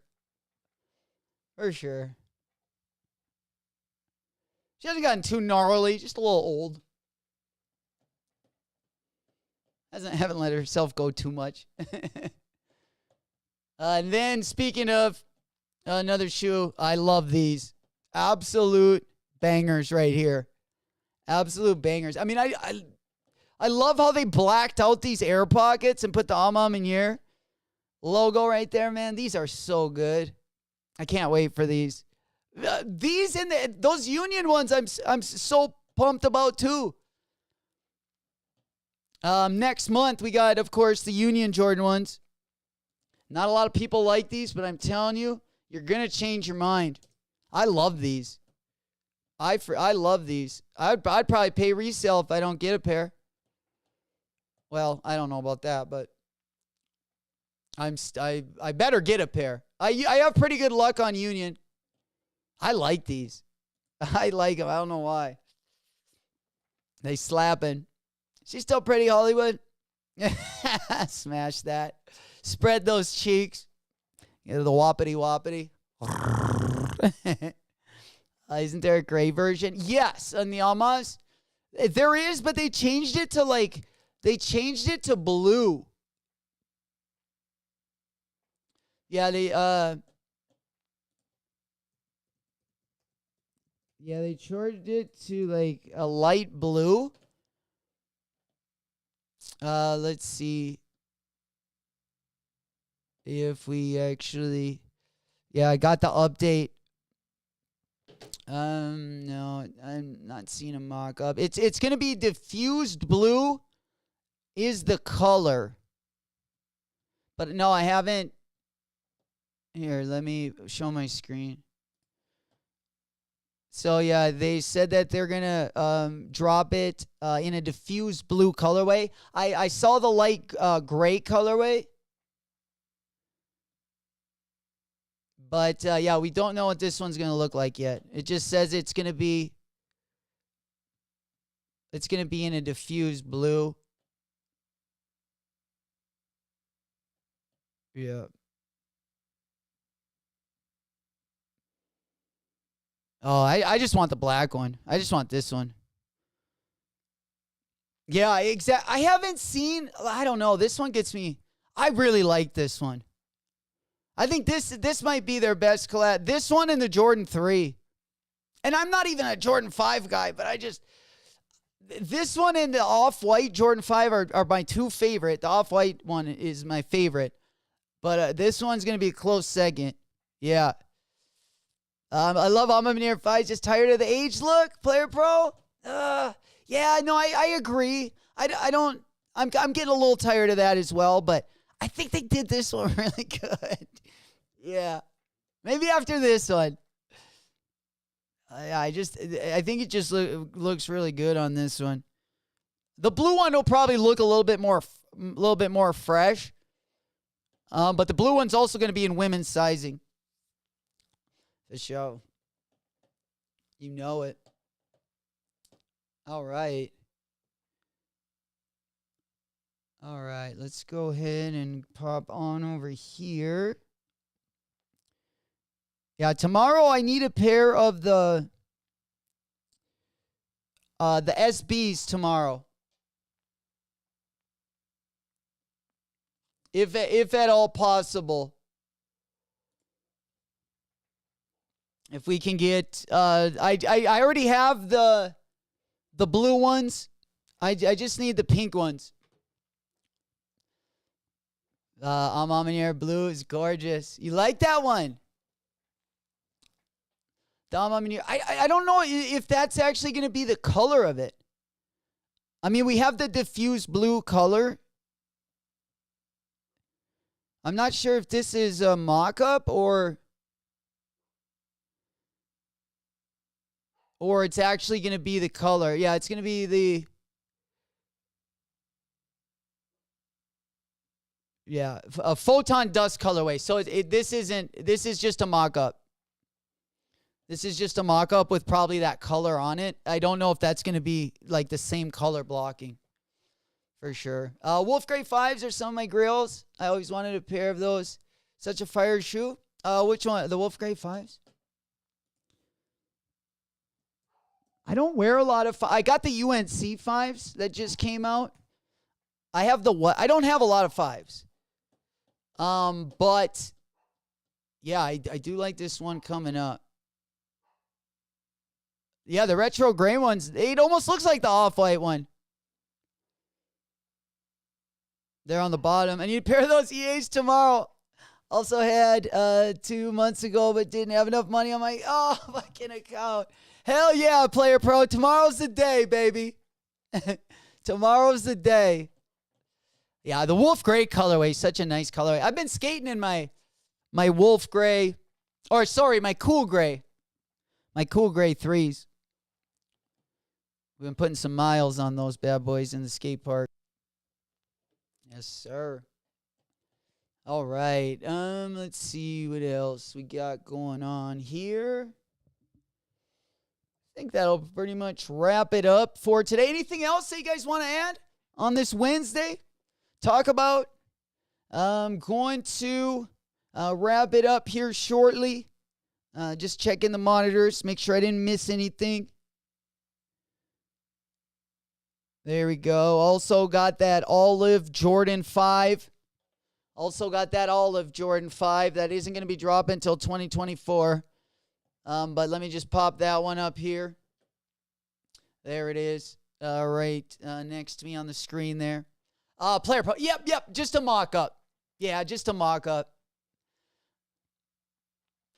She hasn't gotten too gnarly, just a little old. Haven't let herself go too much. And then speaking of another shoe, I love these. Absolute bangers right here. Absolute bangers. I mean, I love how they blacked out these air pockets and put the in here logo right there, man. These are so good. I can't wait for these. These and those Union ones, I'm so pumped about too. Next month we got, of course, the Union Jordan ones. Not a lot of people like these, but I'm telling you, you're gonna change your mind. I love these. I love these. I'd probably pay resale if I don't get a pair. Well, I don't know about that, but I better get a pair. I have pretty good luck on Union. I like these. I like them. I don't know why. They slapping. She's still pretty, Hollywood. Smash that. Spread those cheeks. The whoppity whoppity. Isn't there a gray version? Yes, on the Almas. There is, but they changed it to blue. Yeah, they changed it to like a light blue. Let's see if we actually, I got the update. No, I'm not seeing a mock-up. It's gonna be diffused blue is the color. But no, I haven't. Here, let me show my screen. So yeah, they said that they're gonna drop it in a diffused blue colorway. I saw the light gray colorway. But, we don't know what this one's going to look like yet. It just says it's going to be in a diffused blue. Yeah. Oh, I just want the black one. I just want this one. Yeah, I haven't seen, I don't know. This one gets me. I really like this one. I think this might be their best collab. This one and the Jordan 3. And I'm not even a Jordan 5 guy, but this one and the Off-White Jordan 5 are my two favorite. The Off-White one is my favorite. But this one's going to be a close second. Yeah. I love Amamir 5. Just tired of the age look, Player Pro. Yeah, no, I agree. I'm getting a little tired of that as well, but I think they did this one really good. Yeah. Maybe after this one. I think it just looks really good on this one. The blue one will probably look a little bit more fresh. But the blue one's also going to be in women's sizing. The show. You know it. All right. All right, let's go ahead and pop on over here. Yeah, tomorrow I need a pair of the SBs tomorrow. If at all possible. If we can get I already have the blue ones. I just need the pink ones. Amamanier blue is gorgeous. You like that one? I don't know if that's actually going to be the color of it. I mean, we have the diffuse blue color. I'm not sure if this is a mock-up or it's actually going to be the color. Yeah, it's going to be the... Yeah, a photon dust colorway. So this is just a mock-up. This is just a mock-up with probably that color on it. I don't know if that's going to be like the same color blocking. For sure. Wolf Gray 5s are some of my grills. I always wanted a pair of those. Such a fire shoe. Which one? The Wolf Gray 5s? I don't wear a lot of... I got the UNC 5s that just came out. I have the what? I don't have a lot of 5s. But... yeah, I do like this one coming up. Yeah, the retro gray ones, it almost looks like the off-white one. They're on the bottom. I need a pair of those EAs tomorrow. Also had 2 months ago, but didn't have enough money on my fucking account. Hell yeah, Player Pro. Tomorrow's the day, baby. Tomorrow's the day. Yeah, the Wolf Gray colorway is such a nice colorway. I've been skating in my Wolf Gray, my Cool Gray. My Cool Gray 3s. We've been putting some miles on those bad boys in the skate park. Yes, sir. All right. Let's see what else we got going on here. I think that'll pretty much wrap it up for today. Anything else that you guys want to add on this Wednesday? Talk about? I'm going to wrap it up here shortly. Just checking the monitors, make sure I didn't miss anything. There we go. Also got that olive Jordan 5. That isn't going to be dropping until 2024. But let me just pop that one up here. There it is. Right next to me on the screen there. Player Pro. Yep. Just a mock-up. Yeah, just a mock-up.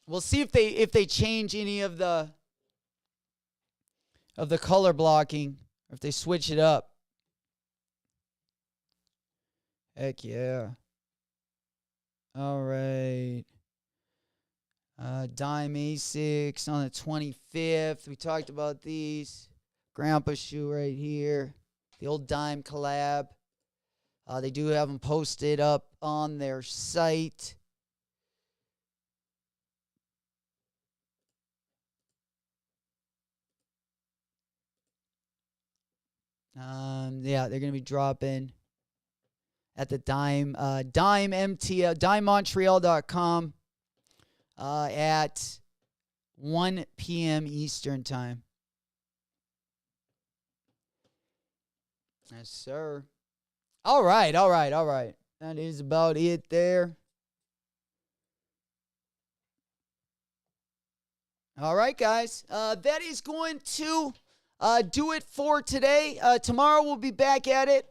We'll see if they change any of the color blocking, or if they switch it up. Heck yeah. All right. Dime A6 on the 25th. We talked about these. Grandpa shoe right here. The old Dime collab. They do have them posted up on their site. Yeah, they're going to be dropping at the DimeMontreal.com at 1 p.m. Eastern time. Yes, sir. All right. That is about it there. All right, guys. That is going to do it for today. Tomorrow we'll be back at it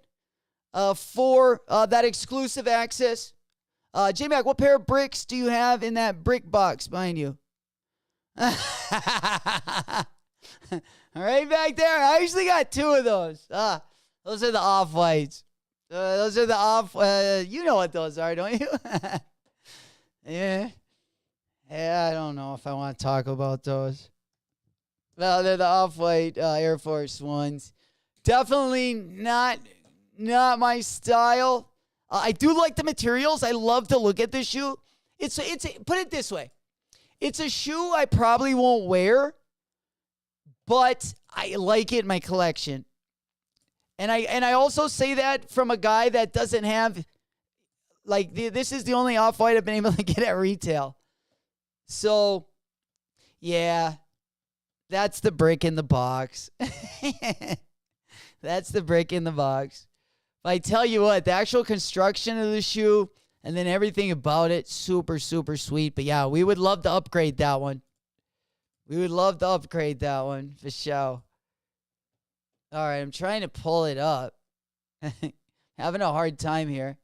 for that exclusive access. J-Mac, what pair of bricks do you have in that brick box behind you? All right, back there. I usually got 2 of those. Those are the off-whites. Those are the off... you know what those are, don't you? Yeah. Yeah, I don't know if I want to talk about those. Well, they're the off-white Air Force Ones. Definitely not my style. I do like the materials. I love to look at this shoe. It's put it this way. It's a shoe I probably won't wear, but I like it in my collection. I also say that from a guy that doesn't have, like, this is the only Off-White I've been able to get at retail. So, yeah, that's the brick in the box. That's the brick in the box. But I tell you what, the actual construction of the shoe and then everything about it, super, super sweet. But yeah, we would love to upgrade that one. We would love to upgrade that one for sure. All right, I'm trying to pull it up. Having a hard time here.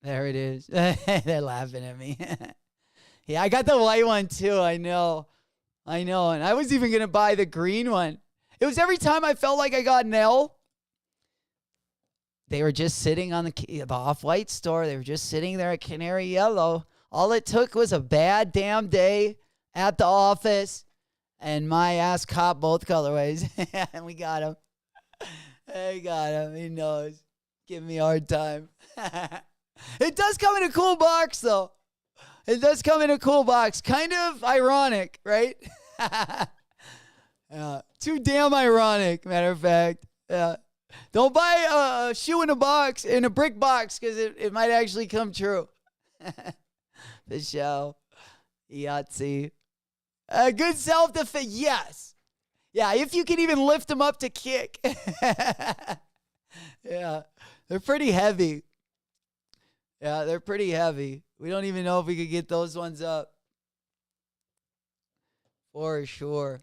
There it is. They're laughing at me. Yeah, I got the white one too. I know. And I was even going to buy the green one. It was every time I felt like I got an L. They were just sitting on the Off-White store. They were just sitting there at Canary Yellow. All it took was a bad damn day at the office, and my ass caught both colorways, and we got him. I got him. He knows. Giving me a hard time. It does come in a cool box, though. It does come in a cool box. Kind of ironic, right? Too damn ironic, matter of fact. Don't buy a shoe in a brick box, because it might actually come true. The show. Yahtzee. Good self-defense. Yes. Yeah, if you can even lift them up to kick. Yeah, they're pretty heavy. Yeah, they're pretty heavy. We don't even know if we could get those ones up. For sure.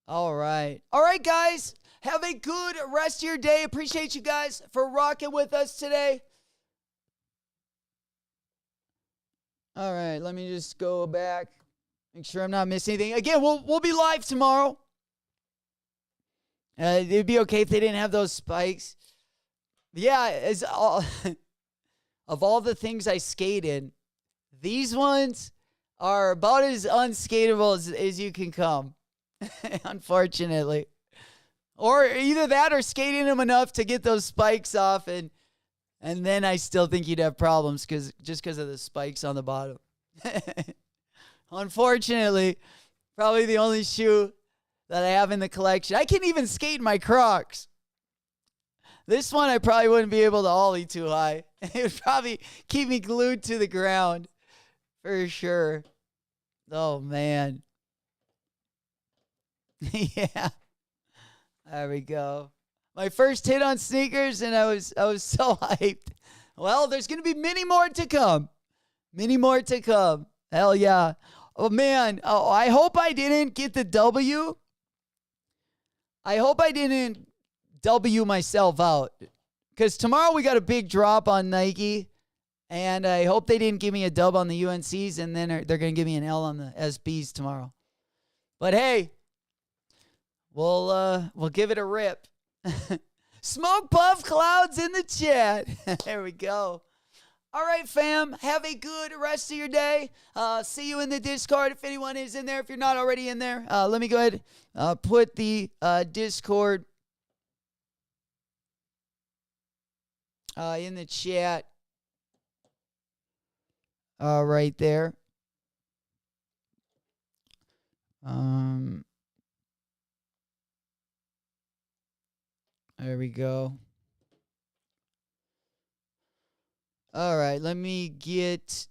All right. All right, guys. Have a good rest of your day. Appreciate you guys for rocking with us today. All right, let me just go back. Make sure I'm not missing anything. Again, we'll be live tomorrow. It'd be okay if they didn't have those spikes. Yeah, of all the things I skated, these ones are about as unskateable as you can come, unfortunately. Or either that or skating them enough to get those spikes off, and then I still think you'd have problems just because of the spikes on the bottom. Unfortunately, probably the only shoe that I have in the collection. I can't even skate in my Crocs. This one I probably wouldn't be able to ollie too high. It would probably keep me glued to the ground for sure. Oh, man. Yeah. There we go. My first hit on sneakers, and I was so hyped. Well, there's going to be many more to come. Many more to come. Hell yeah. Oh, man. Oh, I hope I didn't get the W. I hope I didn't W myself out, because tomorrow we got a big drop on Nike, and I hope they didn't give me a dub on the UNCs, and then they're going to give me an L on the SBs tomorrow. But hey, we'll give it a rip. Smoke puff clouds in the chat. There we go. All right, fam. Have a good rest of your day. See you in the Discord if anyone is in there. If you're not already in there, let me go ahead put the Discord in the chat. Right there. There we go. All right, let me get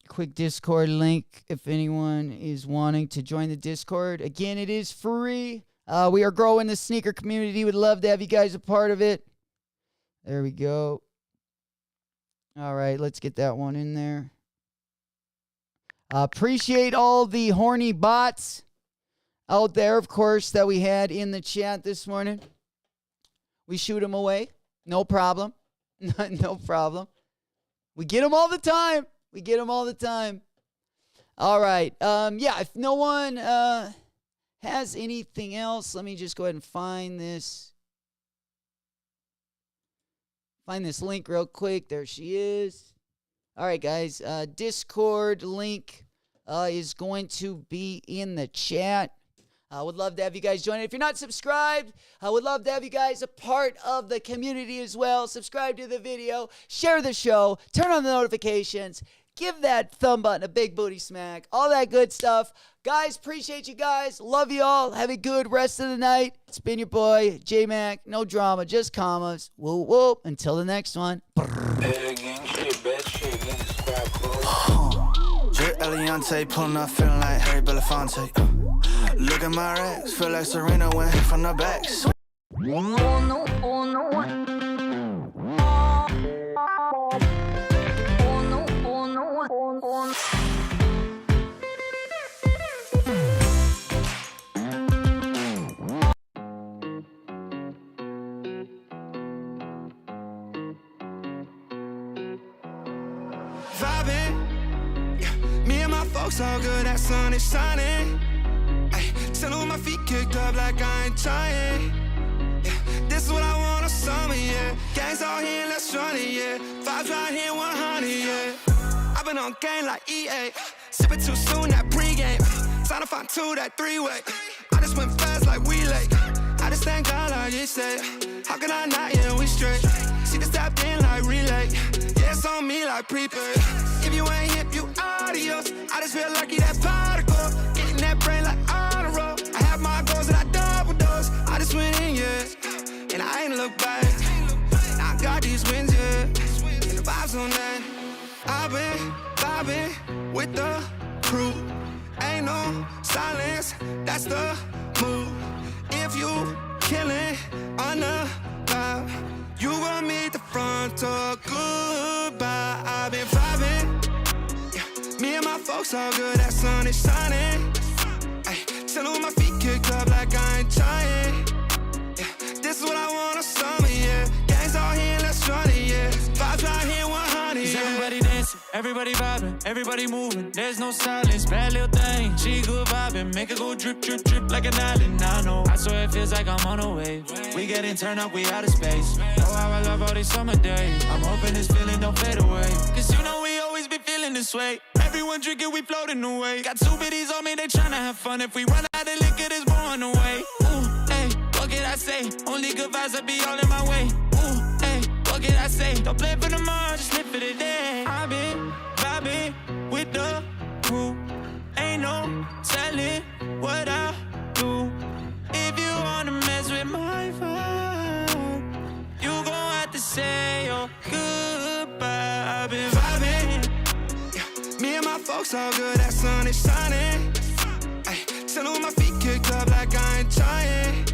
a quick Discord link if anyone is wanting to join the Discord. Again, it is free. We are growing the sneaker community. Would love to have you guys a part of it. There we go. All right, let's get that one in there. Appreciate all the horny bots out there, of course, that we had in the chat this morning. We shoot them away. No problem. No problem. We get them all the time. All right. Yeah, if no one has anything else, let me just go ahead and find this link real quick. There she is. All right, guys. Discord link is going to be in the chat. I would love to have you guys join it. If you're not subscribed, I would love to have you guys a part of the community as well. Subscribe to the video, share the show, turn on the notifications, give that thumb button a big booty smack, all that good stuff. Guys, appreciate you guys. Love you all. Have a good rest of the night. It's been your boy, J-Mac. No drama, just commas. Whoop, whoop. Until the next one. Drip Eliante, pulling up, feeling like Harry Belafonte. Look at my racks, feel like Serena went from the backs. Oh no, oh no. Oh no, oh no, oh no. Vibing, yeah. Me and my folks all good, that sun is shining. Ay, chillin' with my feet kicked up like I ain't trying. Yeah, this is what I want on summer, yeah. Gangs all here, let's run it, yeah. Vibes right here, 100, yeah. I've been on game like EA. Sippin' too soon, that pregame. Time to find two, that three-way. I just went fast like we late. I just thank God like you said. How can I not, yeah, we straight. She just tapped in like relay. Yeah, it's on me like prepaid. If you ain't hip, you adios. I just feel lucky that particle. Getting that brain like on a roll. I have my goals and I double dose. I just went in, yeah. And I ain't look back. Now I got these wins, yeah. And the vibes on that. I've been vibing with the crew. Ain't no silence, that's the move. If you killin' on the vibe, you gon' meet the front door. Goodbye. I've been vibing, yeah. Me and my folks all good, that sun is shining. Ay, chillin' with my feet kicked up like I ain't trying. Yeah, this is what I want on summer, yeah. Gangs all here, let's run it, yeah. Vibes right here, 100, yeah. Everybody dancing, everybody vibing, everybody moving. There's no silence, bad little thing. She good vibing, make it go drip, drip, drip like an island. I know, I swear it feels like I'm on a wave. We getting turned up, we out of space. Oh, how I love all these summer days. I'm hoping this feeling don't fade away. Cause you know we always be feeling this way. Everyone drinking, we floating away. Got two biddies on me, they tryna have fun. If we run out of liquor, there's more on the way. Ooh, hey, what can I say? Only good vibes, I be all in my way. Ooh, hey, what can I say? Don't play for tomorrow, just live for the day. I've been vibing with the crew. Ain't no telling what I do. If you wanna mess with my vibe, you gon' have to say your goodbye. I've been vibing, yeah. Me and my folks all good, that sun is shining. Ay, chillin' with my feet kicked up like I ain't trying.